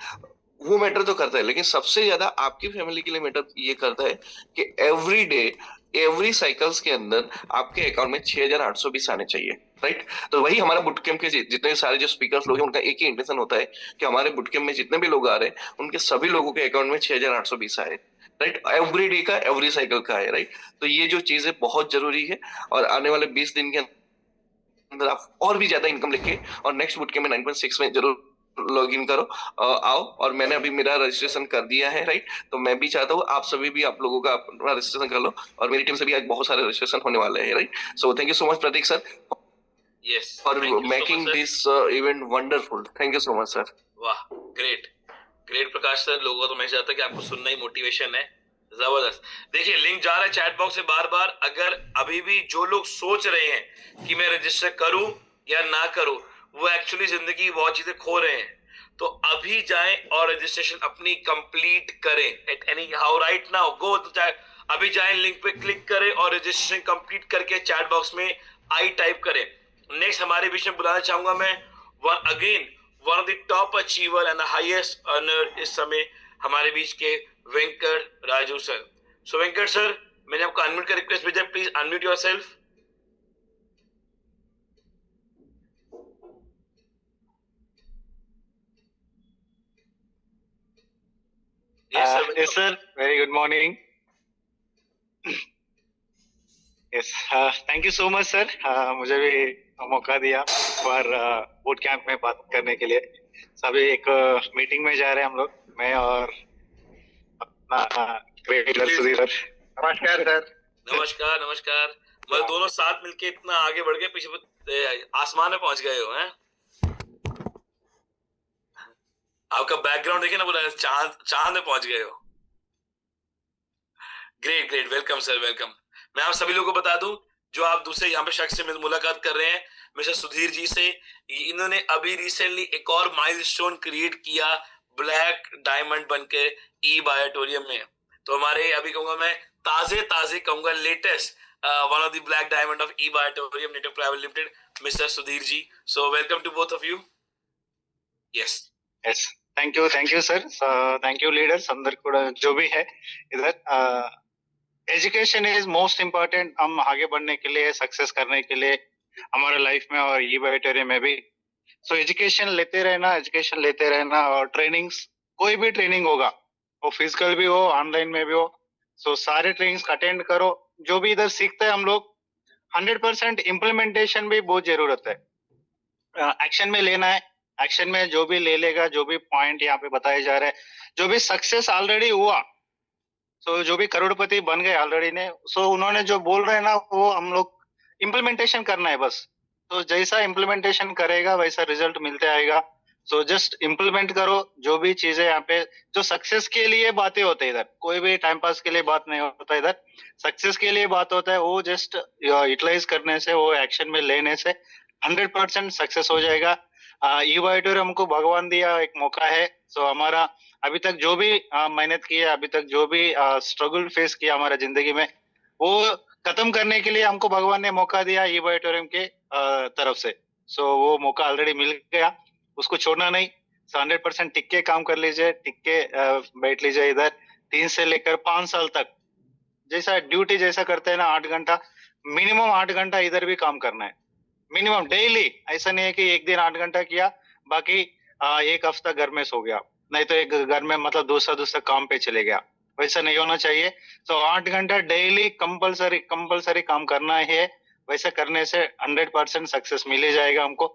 वो मैटर तो करता है, लेकिन सबसे ज्यादा आपकी फैमिली के लिए मैटर ये करता है कि एवरी डे, एवरी साइकिल्स के अंदर आपके अकाउंट में 6,820 आने चाहिए, राइट। तो वही हमारा बुट कैंप के जितने सारे जो स्पीकर्स लोग हैं उनका एक ही इंटेंशन होता है कि हमारे बुट कैंप में जितने भी लोग आ रहे हैं उनके सभी लोगों के अकाउंट में 6,820 आए, राइट। एवरी डे का, एवरी साइकिल का है, राइट। तो ये जो चीज है बहुत जरूरी है, और आने वाले 20 दिन के अंदर आप और भी ज्यादा इनकम लेके और नेक्स्ट बुट कैंप में 9.6 में जरूर लॉग इन करो, आओ। और मैंने अभी मेरा रजिस्ट्रेशन कर दिया है, राइट। तो मैं भी चाहता हूँ आप सभी भी, आप लोगों का अपना रजिस्ट्रेशन कर लो, और मेरी टीम से भी आज बहुत सारे रजिस्ट्रेशन होने वाले हैं, right. So thank you so much Prateek sir yes, for thank you so making much this event wonderful. Thank you so much sir. वाह, ग्रेट ग्रेट प्रकाश सर। लोगों को तो मैं चाहता कि आपको सुनना ही मोटिवेशन है, जबरदस्त। देखिए लिंक जा रहा है चैट बॉक्स से बार बार। अगर अभी भी जो लोग सोच रहे हैं कि मैं रजिस्टर करूं या ना करूं, वो एक्चुअली जिंदगी बहुत चीजें खो रहे हैं। तो अभी जाएं और रजिस्ट्रेशन अपनी कंप्लीट करें at any how right now go. अभी जाएं, लिंक पे क्लिक करें और रजिस्ट्रेशन कंप्लीट करके चैट बॉक्स में आई टाइप करें। नेक्स्ट हमारे बीच में बुलाना चाहूंगा मैं one of the top achiever and highest earner इस समय हमारे बीच के वेंकट राजू सर। सो वेंकट सर, मैंने आपको अनम्यूट का रिक्वेस्ट भेजा, please unmute yourself. Yes, sir. Very good morning. Yes, thank you so much, sir. मुझे भी मौका दिया इस बार बूट कैंप में बात करने के लिए। सभी एक मीटिंग में जा रहे हैं हम लोग, मैं और अपना ग्रेट लीडर सुधीर सर। नमस्कार सर। नमस्कार नमस्कार। मतलब दोनों साथ मिलके इतना आगे बढ़ गए, पीछे आसमान में पहुंच गए हो हैं। आपका बैकग्राउंड देखिए ना, बोला चांद में पहुंच गए हो। Great great, welcome sir, welcome. मैं आप सभी लोगों को बता दूं, जो आप दूसरे यहाँ पे शख्स से मुलाकात कर रहे हैं, मिस्टर सुधीर जी से। इन्होंने अभी रिसेंटली एक और माइलस्टोन क्रिएट किया ब्लैक डायमंड बनके ई बायोटोरियम में। तो हमारे अभी कहूंगा मैं ताजे कहूंगा latest one of the black diamond of E Biotorium network private limited, mister Sudhir ji. So welcome to both of you. Yes yes, thank you sir. Thank you leaders अंदर కూడా जो भी है इधर। Education is most important. हम आगे बढ़ने के लिए, सक्सेस करने के लिए हमारे लाइफ में और ई बायोटोरियम में भी। सो एजुकेशन लेते रहना और ट्रेनिंग्स, कोई भी ट्रेनिंग होगा, वो फिजिकल भी हो, ऑनलाइन में भी हो, सो सारे ट्रेनिंग्स अटेंड करो। जो भी इधर सीखते हैं हम लोग, 100% इम्प्लीमेंटेशन भी बहुत जरूरत है। एक्शन में लेना है। एक्शन में जो भी ले लेगा, जो भी पॉइंट यहाँ पे बताए जा रहे हैं, जो भी सक्सेस ऑलरेडी हुआ, सो जो भी करोड़पति बन गए ऑलरेडी ने, सो उन्होंने जो बोल रहे हैं ना, वो हम लोग इम्प्लीमेंटेशन करना है बस। तो जैसा इम्प्लीमेंटेशन करेगा वैसा रिजल्ट मिलते आएगा। सो जस्ट इम्प्लीमेंट करो जो भी चीजें यहाँ पे, जो सक्सेस के लिए बातें होते हैं इधर, कोई भी टाइम पास के लिए बात नहीं होता इधर, सक्सेस के लिए बात होता है। वो जस्ट यूटिलाइज करने से, वो एक्शन में लेने से 100% सक्सेस हो जाएगा। ई बायोटोरियम हमको भगवान दिया एक मौका है। सो हमारा अभी तक जो भी मेहनत की है, अभी तक जो भी स्ट्रगल फेस किया हमारा जिंदगी में, वो खत्म करने के लिए हमको भगवान ने मौका दिया ई ऑडिटोरियम के तरफ से। सो वो मौका ऑलरेडी मिल गया, उसको छोड़ना नहीं। 100% टिक के काम कर लीजिए, टिक के बैठ लीजिए इधर। 3 से लेकर 5 साल तक जैसा ड्यूटी जैसा करते हैं ना, 8 घंटा मिनिमम 8 घंटा इधर भी काम करना है, मिनिमम डेली। ऐसा नहीं है कि एक दिन 8 घंटा किया बाकी एक हफ्ता घर में सो गया, नहीं तो एक घर में मतलब दूसरा काम पे चले गया, वैसा नहीं होना चाहिए। तो 8 घंटा डेली कंपलसरी काम करना है। वैसा करने से 100% सक्सेस मिल ही जाएगा हमको।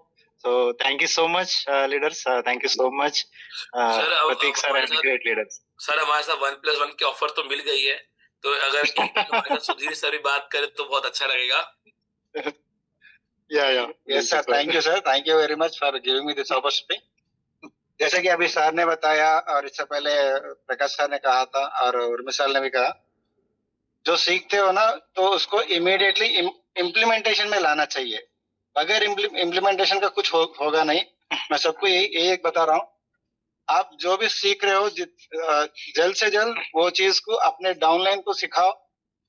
So thank you so much leaders, thank you so much Prateek sir and great leaders. Sir हमारे साथ 1+1 की ऑफर तो मिल गई है, तो अगर हमारे साथ सुधीर सर भी बात करें तो बहुत अच्छा लगेगा। Yes sir, thank you sir, thank you very much for giving me this opportunity. जैसे कि अभी सर ने बताया और इससे पहले प्रकाश सर ने कहा था और उर्मी सर ने भी कहा, जो सीखते हो ना तो उसको इमीडिएटली इम्प्लीमेंटेशन में लाना चाहिए। बगैर इम्प्लीमेंटेशन का कुछ होगा नहीं। मैं सबको यही एक बता रहा हूँ, आप जो भी सीख रहे हो जल्द से जल्द वो चीज को अपने डाउनलाइन को सिखाओ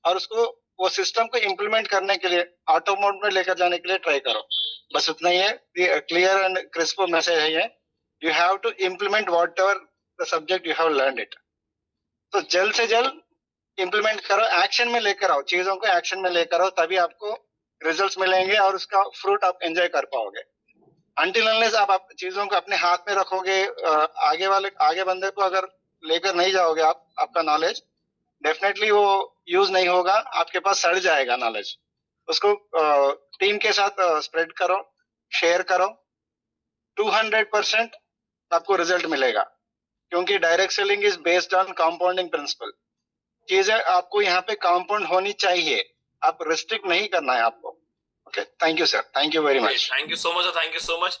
और उसको वो सिस्टम को इम्प्लीमेंट करने के लिए ऑटो मोड में लेकर जाने के लिए ट्राई करो। बस उतना ही है, क्लियर एंड क्रिस्प मैसेज है ये। You have to implement whatever the subject you have learn it. तो जल्द से जल्द इम्प्लीमेंट करो, एक्शन में लेकर आओ, चीजों को एक्शन में लेकर आओ, तभी आपको रिजल्ट्स मिलेंगे और उसका फ्रूट आप एंजॉय कर पाओगे। अनटिल अनलेस आप चीजों को अपने हाथ में रखोगे, आगे बंदे को अगर लेकर नहीं जाओगे आपका नॉलेज डेफिनेटली वो यूज नहीं होगा, आपके पास सड़ जाएगा नॉलेज। उसको टीम के साथ स्प्रेड करो, शेयर करो, 200% आपको रिजल्ट मिलेगा, क्योंकि direct selling is based on compounding principle. चीजें आपको यहाँ पे कंपाउंड होनी चाहिए, आप रिस्ट्रिक्ट नहीं करना है आपको। Okay, thank you sir, thank you very much. Thank you so much, thank you so much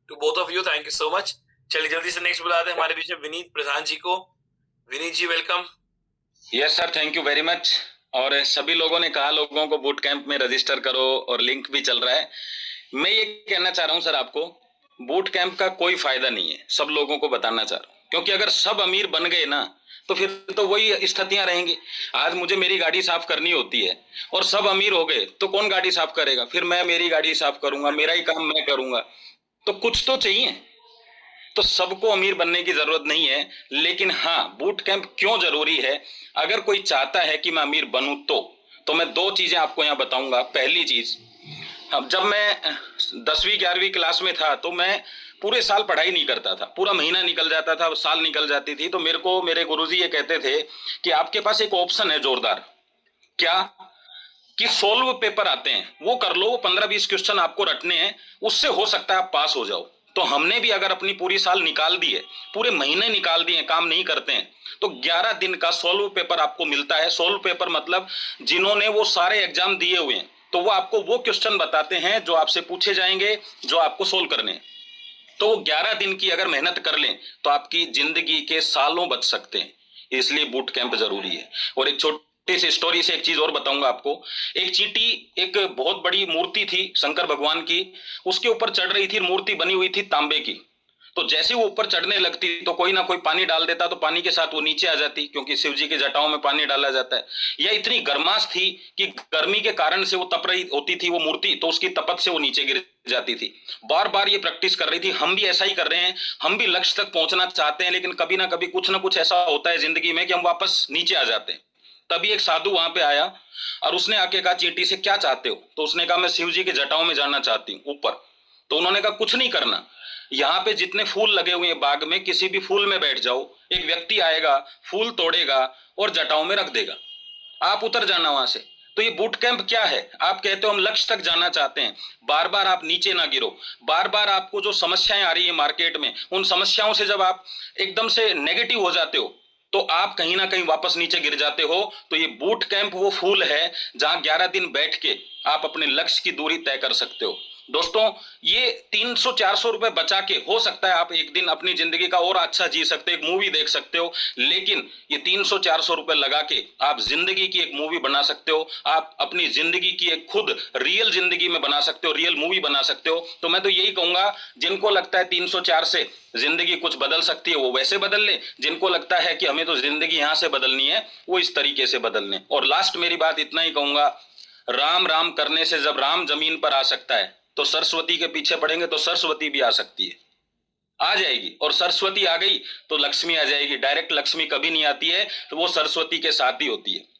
to both of you, thank you so much. चलिए जल्दी से नेक्स्ट बुलाते हैं हमारे बीच में विनीत प्रधान जी को। Vineet ji welcome. Yes sir, thank you very much. और सभी लोगों ने कहा लोगों को बूट कैंप में रजिस्टर करो और लिंक भी चल रहा है। मैं ये कहना चाह रहा हूँ सर आपको, बूट कैंप का कोई फायदा नहीं है, सब लोगों को बताना चाह रहा हूँ, क्योंकि अगर सब अमीर बन गए ना तो फिर तो वही स्थितियां रहेंगी। आज मुझे मेरी गाड़ी साफ करनी होती है और सब अमीर हो गए तो कौन गाड़ी साफ करेगा? फिर मैं मेरी गाड़ी साफ करूंगा, मेरा ही काम मैं करूंगा, तो कुछ तो चाहिए। तो सबको अमीर बनने की जरूरत नहीं है, लेकिन हाँ बूट कैंप क्यों जरूरी है, अगर कोई चाहता है कि मैं अमीर बनूं तो मैं 2 चीजें आपको यहाँ बताऊंगा। पहली चीज, जब मैं 10वीं 11वीं क्लास में था तो मैं पूरे साल पढ़ाई नहीं करता था, पूरा महीना निकल जाता था, साल निकल जाती थी, तो मेरे गुरुजी ये कहते थे कि आपके पास एक ऑप्शन है जोरदार, क्या कि सोल्व पेपर आते हैं वो कर लो, वो 15-20 क्वेश्चन आपको रटने हैं, उससे हो सकता है आप पास हो जाओ। तो हमने भी अगर अपनी पूरी साल निकाल दी है, पूरे महीने निकाल दिए, काम नहीं करते हैं, तो 11 दिन का सोल्व पेपर आपको मिलता है। सोल्व पेपर मतलब जिन्होंने वो सारे एग्जाम दिए हुए हैं, तो वो आपको वो क्वेश्चन बताते हैं जो आपसे पूछे जाएंगे, जो आपको सोल्व करने हैं। तो 11 दिन की अगर मेहनत कर लें तो आपकी जिंदगी के सालों बच सकते हैं, इसलिए बूट कैंप जरूरी है। और एक छोटी सी स्टोरी से एक चीज और बताऊंगा आपको। एक चींटी, एक बहुत बड़ी मूर्ति थी शंकर भगवान की, उसके ऊपर चढ़ रही थी, मूर्ति बनी हुई थी तांबे की। तो जैसे वो ऊपर चढ़ने लगती तो कोई ना कोई पानी डाल देता, तो पानी के साथ वो नीचे आ जाती, क्योंकि शिव जी के जटाओं में पानी डाला जाता है। यह इतनी गर्माश थी कि गर्मी के कारण से वो तप रही होती थी वो मूर्ति, तो उसकी तपत से वो नीचे गिर जाती थी। बार बार ये प्रैक्टिस कर रही थी। हम भी ऐसा ही कर रहे हैं, हम भी लक्ष्य तक पहुंचना चाहते हैं, लेकिन कभी ना कभी कुछ ना कुछ ऐसा होता है जिंदगी में कि हम वापस नीचे आ जाते हैं। तभी एक साधु वहां पे आया और उसने आके कहा, चींटी से क्या चाहते हो? तो उसने कहा, मैं शिव जी के जटाओं में जाना चाहती हूँ ऊपर। तो उन्होंने कहा, कुछ नहीं करना, यहाँ पे जितने फूल लगे हुए हैं बाग में, किसी भी फूल में बैठ जाओ, एक व्यक्ति आएगा, फूल तोड़ेगा और जटाओं में रख देगा, आप उतर जाना वहां से। तो ये बूट कैंप क्या है? आप कहते हो हम लक्ष्य तक जाना चाहते हैं, बार बार आप नीचे ना गिरो, बार बार आपको जो समस्याएं आ रही है मार्केट में, उन समस्याओं से जब आप एकदम से नेगेटिव हो जाते हो तो आप कहीं ना कहीं वापस नीचे गिर जाते हो। तो ये बूट कैंप वो फूल है जहां 11 दिन बैठ के आप अपने लक्ष्य की दूरी तय कर सकते हो। दोस्तों, ये 300-400 रुपए बचा के हो सकता है आप एक दिन अपनी जिंदगी का और अच्छा जी सकते हो, एक मूवी देख सकते हो, लेकिन ये 300-400 रुपए लगा के आप जिंदगी की एक मूवी बना सकते हो, आप अपनी जिंदगी की एक खुद रियल जिंदगी में बना सकते हो, रियल मूवी बना सकते हो। तो मैं तो यही कहूंगा, जिनको लगता है 304 से जिंदगी कुछ बदल सकती है वो वैसे बदल ले, जिनको लगता है कि हमें तो जिंदगी यहां से बदलनी है वो इस तरीके से बदल लें। और लास्ट मेरी बात इतना ही कहूंगा, राम राम करने से जब राम जमीन पर आ सकता है तो सरस्वती के पीछे पड़ेंगे तो सरस्वती भी आ सकती है, आ जाएगी। और सरस्वती आ गई तो लक्ष्मी आ जाएगी। डायरेक्ट लक्ष्मी कभी नहीं आती है, तो वो सरस्वती के साथ ही होती है।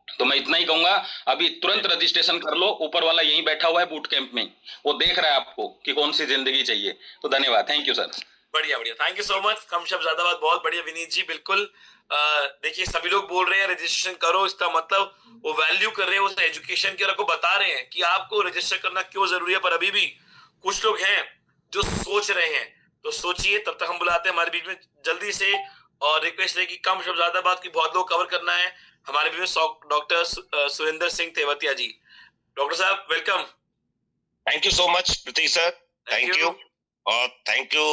तो मैं इतना ही कहूंगा, अभी तुरंत रजिस्ट्रेशन कर लो। ऊपर वाला यहीं बैठा हुआ है बूट कैंप में, वो देख रहा है आपको कि कौन सी जिंदगी चाहिए। तो धन्यवाद, थैंक यू सर। बढ़िया बढ़िया, थैंक यू सो मच। कम शब्द ज्यादा बात, बहुत बढ़िया विनीत जी, बिल्कुल। देखिए सभी लोग बोल रहे हैं रजिस्ट्रेशन करो, इसका मतलब वो वैल्यू कर रहे हैं उस एजुकेशन की और आपको बता रहे हैं कि आपको रजिस्टर करना क्यों जरूरी है। पर अभी भी कुछ लोग हैं जो सोच रहे हैं, तो सोचिए। तब तक हम बुलाते हैं हमारे बीच में जल्दी से, और रिक्वेस्ट है कि कम शब्द ज्यादा बात की, बहुत लोग कवर करना है हमारे बीच में। डॉक्टर सुरेंद्र सिंह तेवतिया जी, डॉक्टर साहब welcome. Thank you so much Prateek sir, thank you. और थैंक यू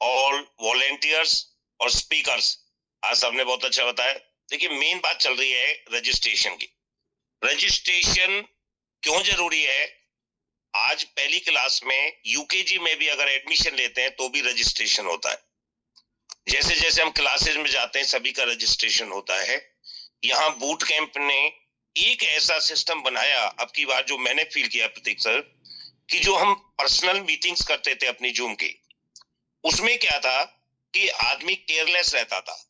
ऑल वॉलेंटियर्स और स्पीकर्स, आज सबने बहुत अच्छा बताया। देखिए मेन बात चल रही है रजिस्ट्रेशन की। रजिस्ट्रेशन क्यों जरूरी है? आज पहली क्लास में यूकेजी में भी अगर एडमिशन लेते हैं तो भी रजिस्ट्रेशन होता है। जैसे जैसे हम क्लासेज में जाते हैं सभी का रजिस्ट्रेशन होता है। यहाँ बूट कैंप ने एक ऐसा सिस्टम बनाया अब की बार, जो मैंने फील किया प्रतीक सर, कि जो हम पर्सनल मीटिंग्स करते थे अपनी जूम की, उसमें क्या था कि आदमी केयरलेस रहता था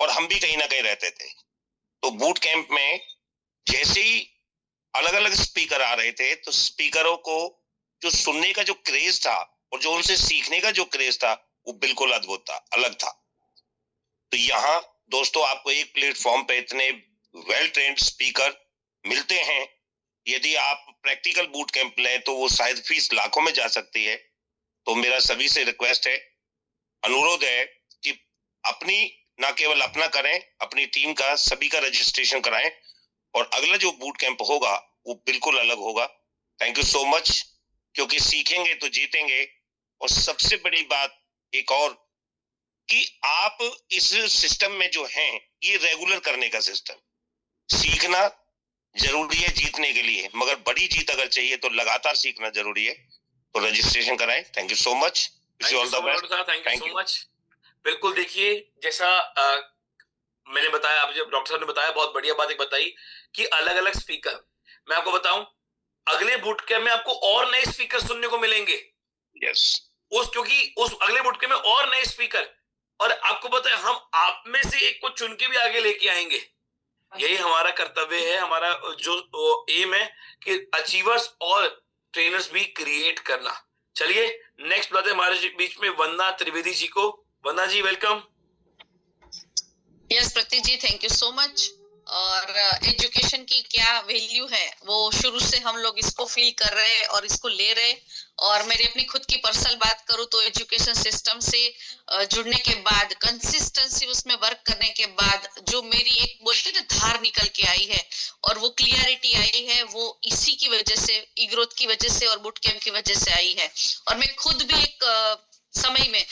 और हम भी कहीं ना कहीं रहते थे। तो बूट कैंप में जैसे ही अलग अलग स्पीकर आ रहे थे तो स्पीकरों को जो सुनने का जो क्रेज था और जो उनसे सीखने का जो क्रेज था वो बिल्कुल अद्भुत था, अलग था। तो यहाँ दोस्तों आपको एक प्लेटफॉर्म पे इतने वेल ट्रेन्ड स्पीकर मिलते हैं। यदि आप प्रैक्टिकल बूट कैंप लें तो वो शायद फीस लाखों में जा सकती है। तो मेरा सभी से रिक्वेस्ट है, अनुरोध है कि अपनी ना केवल अपना करें, अपनी टीम का सभी का रजिस्ट्रेशन कराएं, और अगला जो बूट कैंप होगा वो बिल्कुल अलग होगा। थैंक यू सो मच, क्योंकि सीखेंगे तो जीतेंगे। और सबसे बड़ी बात एक और, कि आप इस सिस्टम में जो हैं ये रेगुलर करने का सिस्टम। सीखना जरूरी है जीतने के लिए, मगर बड़ी जीत अगर चाहिए तो लगातार सीखना जरूरी है। तो रजिस्ट्रेशन कराएं। Thank you so much, wish you all the best. Thank you so much. बिल्कुल, देखिए जैसा मैंने बताया, आप जब डॉक्टर साहब ने बताया, बहुत बढ़िया बात एक बताई कि अलग अलग स्पीकर। मैं आपको बताऊं, अगले बूट कैंप में आपको और नए स्पीकर सुनने को मिलेंगे। क्योंकि उस अगले बूट कैंप में और नए स्पीकर, और आपको पता है हम आप में से एक को चुन के भी आगे लेके आएंगे। यही हमारा कर्तव्य है, हमारा जो एम है कि अचीवर्स और ट्रेनर्स भी क्रिएट करना। चलिए नेक्स्ट बुलाते हैं हमारे बीच में वंदना त्रिवेदी जी को। Vandana ji welcome. Yes Prateek ji, thank you so much. और एजुकेशन की क्या वैल्यू है वो शुरू से हम लोग इसको फील कर रहे हैं और इसको ले रहे। और मेरी अपनी खुद की पर्सनल बात करूँ तो एजुकेशन सिस्टम से जुड़ने के बाद, कंसिस्टेंसी उसमें वर्क करने के बाद जो मेरी एक बोलते ना धार निकल के आई है और वो क्लियरिटी आई है, वो इसी की वजह से, ई ग्रोथ की वजह से और बूट कैंप की वजह से आई है। और मैं खुद भी एक समय में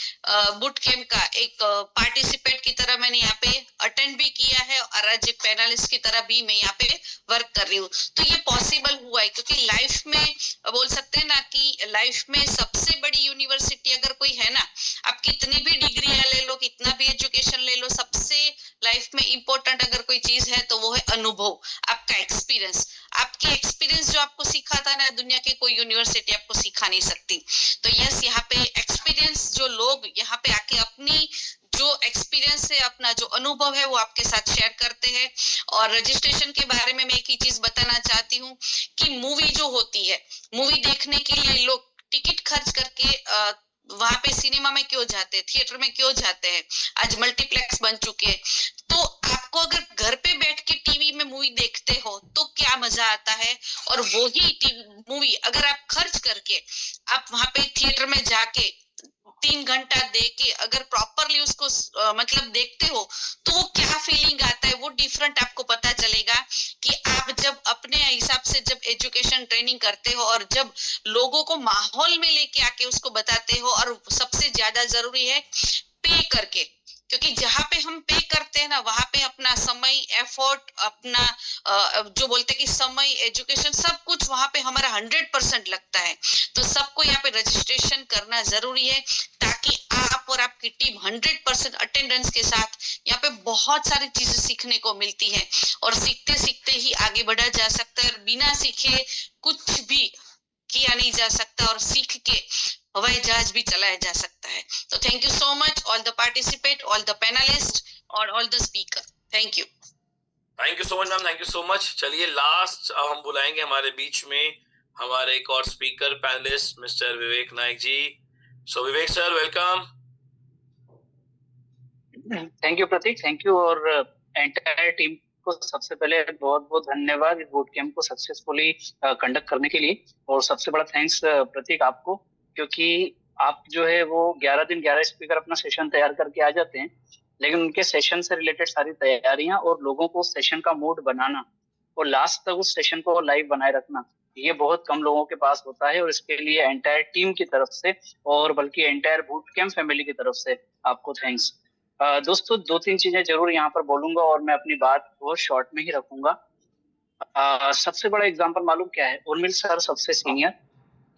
बूट कैंप का एक पार्टिसिपेट की तरह मैंने यहाँ पे अटेंड भी किया है और आज एक पैनलिस्ट की तरह भी मैं यहाँ पे वर्क कर रही हूँ। तो ये पॉसिबल हुआ है क्योंकि लाइफ में बोल सकते हैं ना कि लाइफ में सबसे बड़ी यूनिवर्सिटी अगर कोई है ना, आप कितनी भी डिग्री ले लो, कितना भी एजुकेशन ले लो, सबसे लाइफ में इम्पोर्टेंट अगर कोई चीज है तो वो है अनुभव, आपका एक्सपीरियंस। आपकी एक्सपीरियंस जो आपको सिखाता ना, दुनिया के कोई यूनिवर्सिटी आपको सिखा नहीं सकती। तो यस, यहाँ पे एक्सपीरियंस जो लोग यहाँ पे आके अपनी जो एक्सपीरियंस है, अपना जो अनुभव है वो आपके साथ शेयर करते हैं। और रजिस्ट्रेशन के बारे में मैं एक ही चीज बताना चाहती हूँ कि मूवी जो होती है, मूवी देखने के लिए लोग टिकट खर्च करके वहां पे सिनेमा में क्यों जाते हैं, थिएटर में क्यों जाते हैं, आज मल्टीप्लेक्स बन चुके हैं। तो आपको अगर घर पे बैठ के टीवी में मूवी देखते हो तो क्या मजा आता है, और वही मूवी अगर आप खर्च करके आप वहां पे थिएटर में जाके 3 घंटा दे के अगर प्रॉपरली उसको मतलब देखते हो तो वो क्या फीलिंग आता है, वो डिफरेंट आपको पता चलेगा। कि आप जब अपने हिसाब से जब एजुकेशन ट्रेनिंग करते हो और जब लोगों को माहौल में लेके आके उसको बताते हो, और सबसे ज्यादा जरूरी है पे करके, क्योंकि जहाँ पे हम पे करते हैं ना वहां पे अपना समय, एफर्ट, अपना जो बोलते हैं कि समय, एजुकेशन, सब कुछ वहां पे हमारा 100% लगता है। तो सबको यहाँ पे रजिस्ट्रेशन करना जरूरी है ताकि आप आप और आपकी टीम 100% अटेंडेंस के साथ यहाँ पे बहुत सारी चीजें सीखने को मिलती है और सीखते सीखते ही आगे बढ़ा जा सकता है और बिना सीखे कुछ भी किया नहीं जा सकता और सीख के हवाई जहाज भी चलाया जा सकता है। तो thank you so much all the participate, all the panelist और all the speaker. Thank you so much ma'am, thank you so much. चलिए लास्ट अब हम बुलाएंगे हमारे बीच में हमारे एक और speaker panelist mister Vivek Nayak ji. So Vivek sir, welcome. Thank you Prateek, thank you और एंटायर टीम को सबसे पहले बहुत बहुत धन्यवाद इस बूट कैंप को सक्सेसफुली कंडक्ट करने के लिए। और सबसे बड़ा थैंक्स प्रतीक आपको, क्योंकि आप जो है वो 11 दिन 11 स्पीकर अपना सेशन तैयार करके आ जाते हैं, लेकिन उनके सेशन से रिलेटेड सारी तैयारियां और लोगों को सेशन का मूड बनाना और लास्ट तक उस सेशन को लाइव बनाए रखना, ये बहुत कम लोगों के पास होता है। और इसके लिए एंटायर टीम की तरफ से और बल्कि एंटायर बूट कैंप फैमिली की तरफ से आपको थैंक्स। दोस्तों 2-3 चीजें जरूर यहाँ पर बोलूंगा और मैं अपनी बात बहुत शॉर्ट में ही रखूंगा। सबसे बड़ा एग्जांपल मालूम क्या है? उर्मिल सर सबसे सीनियर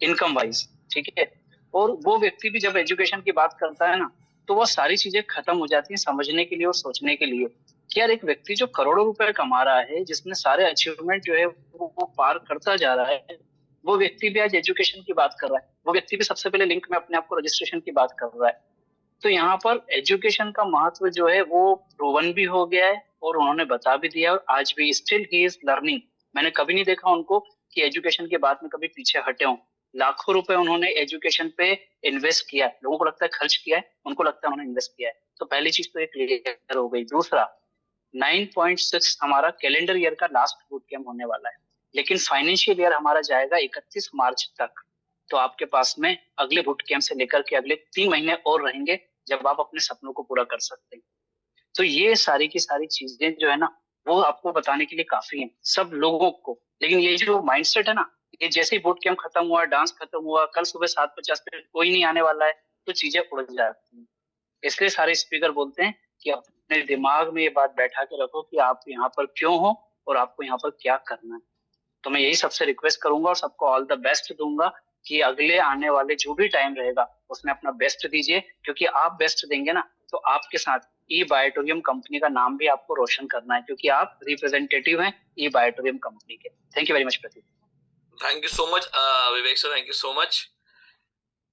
इनकम वाइज, ठीक है, और वो व्यक्ति भी जब एजुकेशन की बात करता है ना, तो वो सारी चीजें खत्म हो जाती हैं समझने के लिए और सोचने के लिए कि यार एक व्यक्ति जो करोड़ों रुपए कमा रहा है, जिसने सारे अचीवमेंट जो है वो पार करता जा रहा है, वो व्यक्ति भी आज एजुकेशन की बात कर रहा है। वो व्यक्ति भी सबसे पहले लिंक में अपने आप को रजिस्ट्रेशन की बात कर रहा है। तो यहाँ पर एजुकेशन का महत्व जो है वो प्रूवन भी हो गया है और उन्होंने बता भी दिया और आज भी स्टिल ही इज लर्निंग। मैंने कभी नहीं देखा उनको कि एजुकेशन के बात में कभी पीछे हटे हों। लाखों रुपए उन्होंने एजुकेशन पे इन्वेस्ट किया है। लोगों को लगता है खर्च किया है, उनको लगता है उन्होंने इन्वेस्ट किया है। तो पहली चीज तो ये क्लियर हो गई। दूसरा, 9.6 हमारा कैलेंडर ईयर का लास्ट बूट कैंप होने वाला है, लेकिन फाइनेंशियल ईयर हमारा जाएगा 31 मार्च तक। तो आपके पास में अगले बूट कैंप से लेकर के अगले 3 महीने और रहेंगे जब आप अपने सपनों को पूरा कर सकते हैं। तो ये सारी की सारी चीजें जो है ना, वो आपको बताने के लिए काफी हैं सब लोगों को। लेकिन ये जो माइंडसेट है ना, ये जैसे ही बूट कैंप खत्म हुआ, डांस खत्म हुआ, कल सुबह 7:50 पे कोई नहीं आने वाला है, तो चीजें उड़ जाती हैं। इसलिए सारे स्पीकर बोलते हैं कि अपने दिमाग में ये बात बैठा के रखो कि आप यहाँ पर क्यों हो और आपको यहाँ पर क्या करना है। तो मैं यही सबसे रिक्वेस्ट करूंगा और सबको ऑल द बेस्ट दूंगा कि अगले आने वाले जो भी टाइम रहेगा उसमें अपना बेस्ट दीजिए, क्योंकि आप बेस्ट देंगे ना तो आपके साथ ई बायोटोरियम कंपनी का नाम भी आपको रोशन करना है, क्योंकि आप रिप्रेजेंटेटिव हैं ई बायोटोरियम कंपनी के। Thank you very much Prateek. Thank you so much Vivek sir, thank you so much.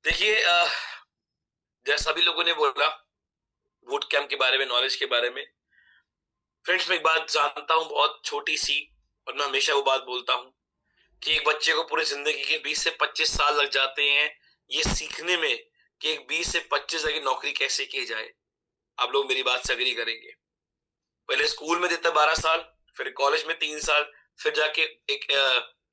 देखिए जैसा सभी लोगों ने बोला बूट कैंप के बारे में, नॉलेज के बारे में, फ्रेंड्स मैं एक बात जानता हूँ बहुत छोटी सी, और मैं हमेशा वो बात बोलता हूँ कि एक बच्चे को पूरी जिंदगी के 20 से 25 साल लग जाते हैं ये सीखने में कि एक 20 से 25 साल की नौकरी कैसे की जाए। आप लोग मेरी बात से एग्री करेंगे। पहले स्कूल में देता 12 साल, फिर कॉलेज में 3 साल, फिर जाके एक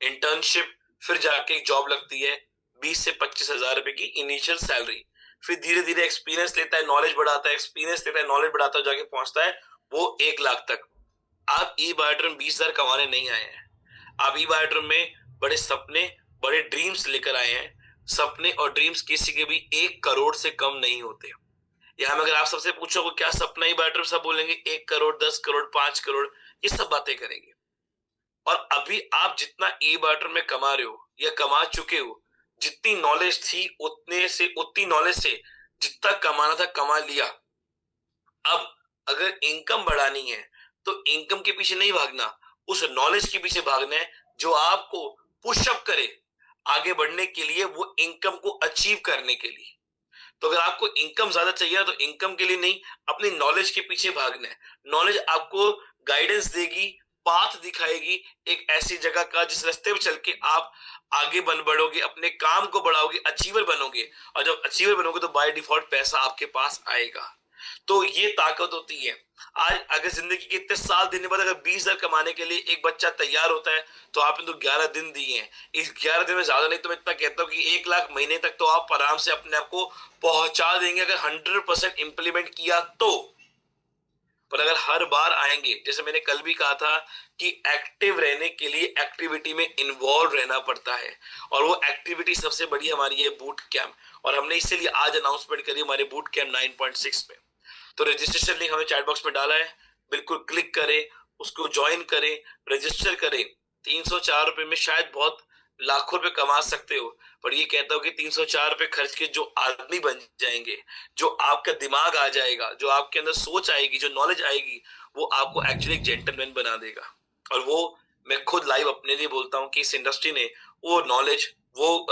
इंटर्नशिप, फिर जाके एक जॉब लगती है 20 से 25 हजार रुपए की इनिशियल सैलरी। फिर धीरे धीरे एक्सपीरियंस लेता है, नॉलेज बढ़ाता है, एक्सपीरियंस लेता है, नॉलेज बढ़ाता है, जाके पहुंचता है वो 1 लाख तक। आप ई बायोटोरियम 20,000 कमाने नहीं आए हैं। आप ई बायोटोरियम में बड़े सपने, बड़े ड्रीम्स लेकर आए हैं। सपने और ड्रीम्स किसी के भी 1 करोड़ से कम नहीं होते। यहाँ में अगर आप सबसे पूछो क्या सपना ई बायोटोरियम, सब बोलेंगे 1 करोड़, 10 करोड़, 5 करोड़, ये सब बातें करेंगे। और अभी आप जितना ई बायोटोरियम में कमा रहे हो या कमा चुके हो, जितनी नॉलेज थी उतनी नॉलेज से जितना कमाना था कमा लिया। अब अगर इनकम बढ़ानी है तो इनकम के पीछे नहीं भागना, उस नॉलेज के पीछे भागना है जो आपको पुशअप करे आगे बढ़ने के लिए, वो इनकम को अचीव करने के लिए। तो अगर आपको इनकम ज्यादा चाहिए तो इनकम के लिए नहीं, अपनी नॉलेज के पीछे भागना है। नॉलेज आपको गाइडेंस देगी, पाथ दिखाएगी एक ऐसी जगह का जिस रास्ते पे चल के आप आगे बढ़ोगे, अपने काम को बढ़ाओगे, अचीवर बनोगे। और जब अचीवर बनोगे तो बाय डिफॉल्ट पैसा आपके पास आएगा। तो ये ताकत होती है। आज अगर जिंदगी के इतने साल देने बाद अगर 20,000 कमाने के लिए एक बच्चा तैयार होता है तो आपने तो 11 दिन दिए हैं। इस 11 दिन में ज्यादा नहीं तो मैं इतना कहता हूँ कि 1 लाख महीने तक तो आप आराम से अपने आप को पहुंचा देंगे अगर 100% इंप्लीमेंट किया तो। पर अगर हर बार आएंगे, जैसे मैंने कल भी कहा था कि एक्टिव रहने के लिए एक्टिविटी में इन्वॉल्व रहना पड़ता है, और वो एक्टिविटी सबसे बड़ी हमारी है बूट कैंप। और हमने इसीलिए आज अनाउंसमेंट करी हमारे बूट कैंप 9.6 में। तो रजिस्ट्रेशन लिंक हमने चैट बॉक्स में डाला है, बिल्कुल क्लिक करें, उसको ज्वाइन करें, रजिस्टर करें। 304 रुपए में शायद बहुत लाखों रुपए कमा सकते हो, पर ये कहता हूँ कि 304 रुपए खर्च के जो आदमी बन जाएंगे, जो आपका दिमाग आ जाएगा, जो आपके अंदर सोच आएगी, जो नॉलेज आएगी, वो आपको एक्चुअली एक जेंटलमैन बना देगा। और वो मैं खुद लाइव अपने लिए बोलता हूँ कि इस इंडस्ट्री ने वो नॉलेज, वो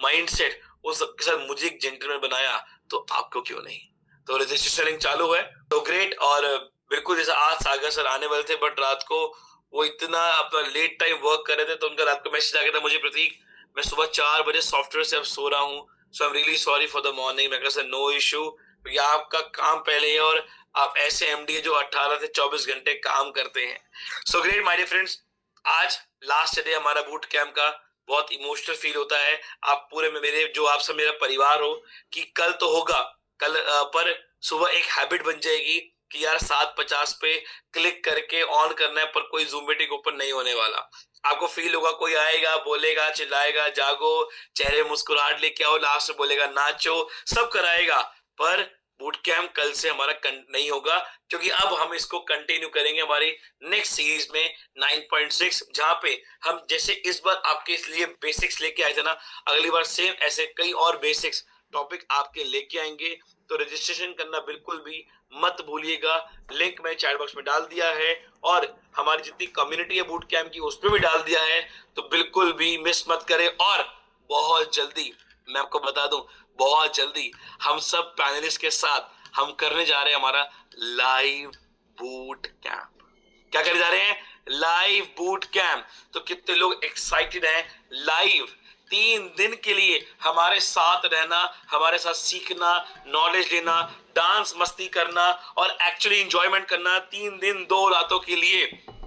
माइंडसेट, वो सबके साथ मुझे एक जेंटलमैन बनाया, तो आपको क्यों नहीं। तो रजिस्ट्रेशन चालू है, तो ग्रेट। और बिल्कुल जैसा आज सागर सर आने वाले थे, बट रात को वो इतना अपना लेट टाइम वर्क कर रहे थे, तो उनका रात को मैसेज आ गया था मुझे, प्रतीक मैं सुबह 4 बजे सॉफ्टवेयर से अब सो रहा हूँ, so I am really sorry for the morning. मैं कहा नो इशू, क्योंकि आपका काम पहले है और आप ऐसे एमडी जो 18 से 24 घंटे काम करते हैं। So great my dear friends, आज लास्ट डे हमारा बूट कैंप का, बहुत इमोशनल फील होता है। आप पूरे में मेरे, जो आप सब मेरा परिवार हो, कि कल तो होगा, कल पर सुबह एक हैबिट बन जाएगी कि यार 7:50 पे क्लिक करके ऑन करना है, पर कोई जूम मीटिंग ओपन नहीं होने वाला। आपको फील होगा कोई आएगा, बोलेगा, चिल्लाएगा, जागो, चेहरे मुस्कुराहट लेके आओ, लास्ट में बोलेगा नाचो, सब कराएगा, पर बूट कैंप कल से हमारा नहीं होगा, क्योंकि अब हम इसको कंटिन्यू करेंगे हमारी नेक्स्ट सीरीज में 9.6, जहां पे हम जैसे इस बार आपके लिए बेसिक्स लेके आए थे ना, अगली बार सेम ऐसे कई और बेसिक्स टॉपिक आपके लेके आएंगे। तो रजिस्ट्रेशन करना बिल्कुल भी मत भूलिएगा, लिंक मैं चैट बॉक्स में डाल दिया है, और हमारी जितनी कम्युनिटी है बूट कैंप की उसमें भी डाल दिया है, तो बिल्कुल भी मिस मत करें। और बहुत जल्दी मैं आपको बता दूं, बहुत जल्दी हम सब पैनलिस्ट के साथ हम करने जा रहे हैं हमारा लाइव बूट कैंप। क्या करने जा रहे हैं? Live boot camp. तो कितने लोग एक्साइटेड हैं लाइव 3 दिन के लिए हमारे साथ रहना, हमारे साथ सीखना, नॉलेज लेना, डांस मस्ती करना और एक्चुअली एंजॉयमेंट करना 3 दिन 2 रातों के लिए।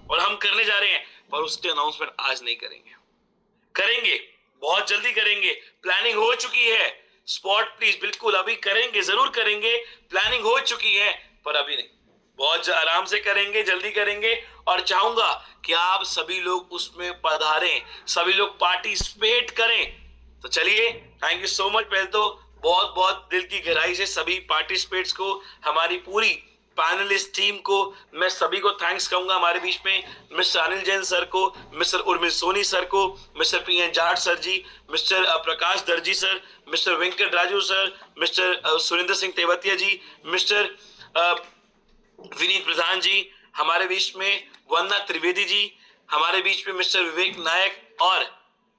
और हम करने जा रहे हैं, पर उसके अनाउंसमेंट आज नहीं करेंगे, करेंगे बहुत जल्दी करेंगे। प्लानिंग हो चुकी है, स्पॉट प्लीज बिल्कुल अभी करेंगे, जरूर करेंगे, प्लानिंग हो चुकी है, पर अभी नहीं, बहुत आराम से करेंगे, जल्दी करेंगे। और चाहूंगा कि आप सभी लोग उसमें पधारें, सभी लोग पार्टिसिपेट करें। तो चलिए, थैंक यू सो मच। पहले तो बहुत बहुत दिल की गहराई से सभी पार्टिसिपेट्स को, हमारी पूरी पैनलिस्ट टीम को, मैं सभी को थैंक्स कहूंगा। हमारे बीच में मिस्टर अनिल जैन सर को, मिस्टर उर्मिल सोनी सर को, mister PN Jat sir ji, mister Prakash Darji sir, mister Venkat Raju sir, mister Surendra Singh Tewatia ji, mister Vineet Pradhan ji, हमारे बीच में वंदना त्रिवेदी जी, हमारे बीच में मिस्टर विवेक नायक और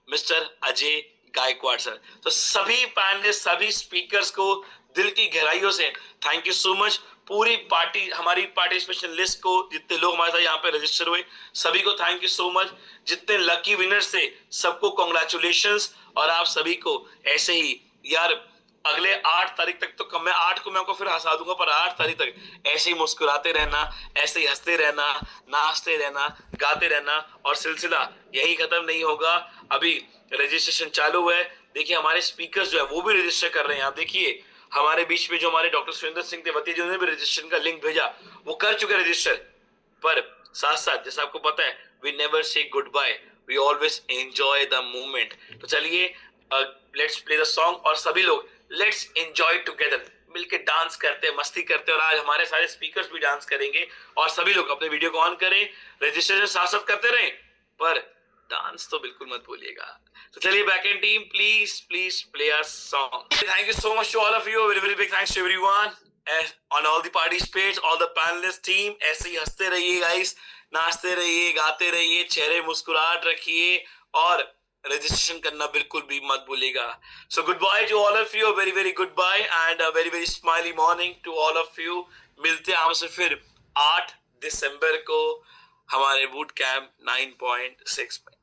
मिस्टर अजय गायकवाड़ सर। तो सभी पैनलिस्ट, सभी स्पीकर्स को दिल की गहराइयों से थैंक यू सो मच। पूरी पार्टी, हमारी पार्टिसिपेशन लिस्ट को, जितने लोग हमारे साथ यहाँ पे रजिस्टर हुए, सभी को थैंक यू सो मच। जितने लकी विनर्स थे सबको कॉन्ग्रेचुलेशंस। और आप सभी को ऐसे ही यार अगले 8 तारीख तक, तो मैं 8 को मैं आपको फिर हंसा दूंगा, पर 8 तारीख तक ऐसे ही मुस्कुराते रहना, ऐसे ही हंसते रहना, नाचते रहना, गाते रहना, और सिलसिला यही खत्म नहीं होगा। अभी रजिस्ट्रेशन चालू है। देखिए हमारे स्पीकर्स जो है वो भी रजिस्टर कर रहे हैं। आप देखिए हमारे बीच में जो हमारे डॉक्टर सुरेंद्र सिंह तेवतिया जी ने भी रजिस्ट्रेशन का लिंक भेजा, वो कर चुके रजिस्टर। पर साथ साथ जैसा आपको पता है, we never say goodbye, we always enjoy the moment. तो चलिए लेट्स प्ले द सॉन्ग, और सभी लोग लेट्स एंजॉय टुगेदर, मिलके डांस करते हैं, मस्ती करते हैं। और आज हमारे सारे स्पीकर्स भी डांस करेंगे, और सभी लोग अपने वीडियो को ऑन करें, रजिस्ट्रेशन साथ साथ करते रहें, पर डांस तो बिल्कुल मत भूलिएगा। तो चलिए back end team, please please play our song. Thank you so much to all of you, very very big thanks to everyone on all the participates, all the panelist team. ऐसे ही हंसते रहिए गाइस, नाचते रहिए, गाते रहिए, चेहरे मुस्कुराहट रखिए, और रजिस्ट्रेशन करना बिल्कुल भी मत भूलिएगा। So goodbye to all of you, very very goodbye and very very smiley morning to all of you. मिलते हैं हमसे फिर 8 दिसंबर को हमारे बूट कैंप 9.6 में।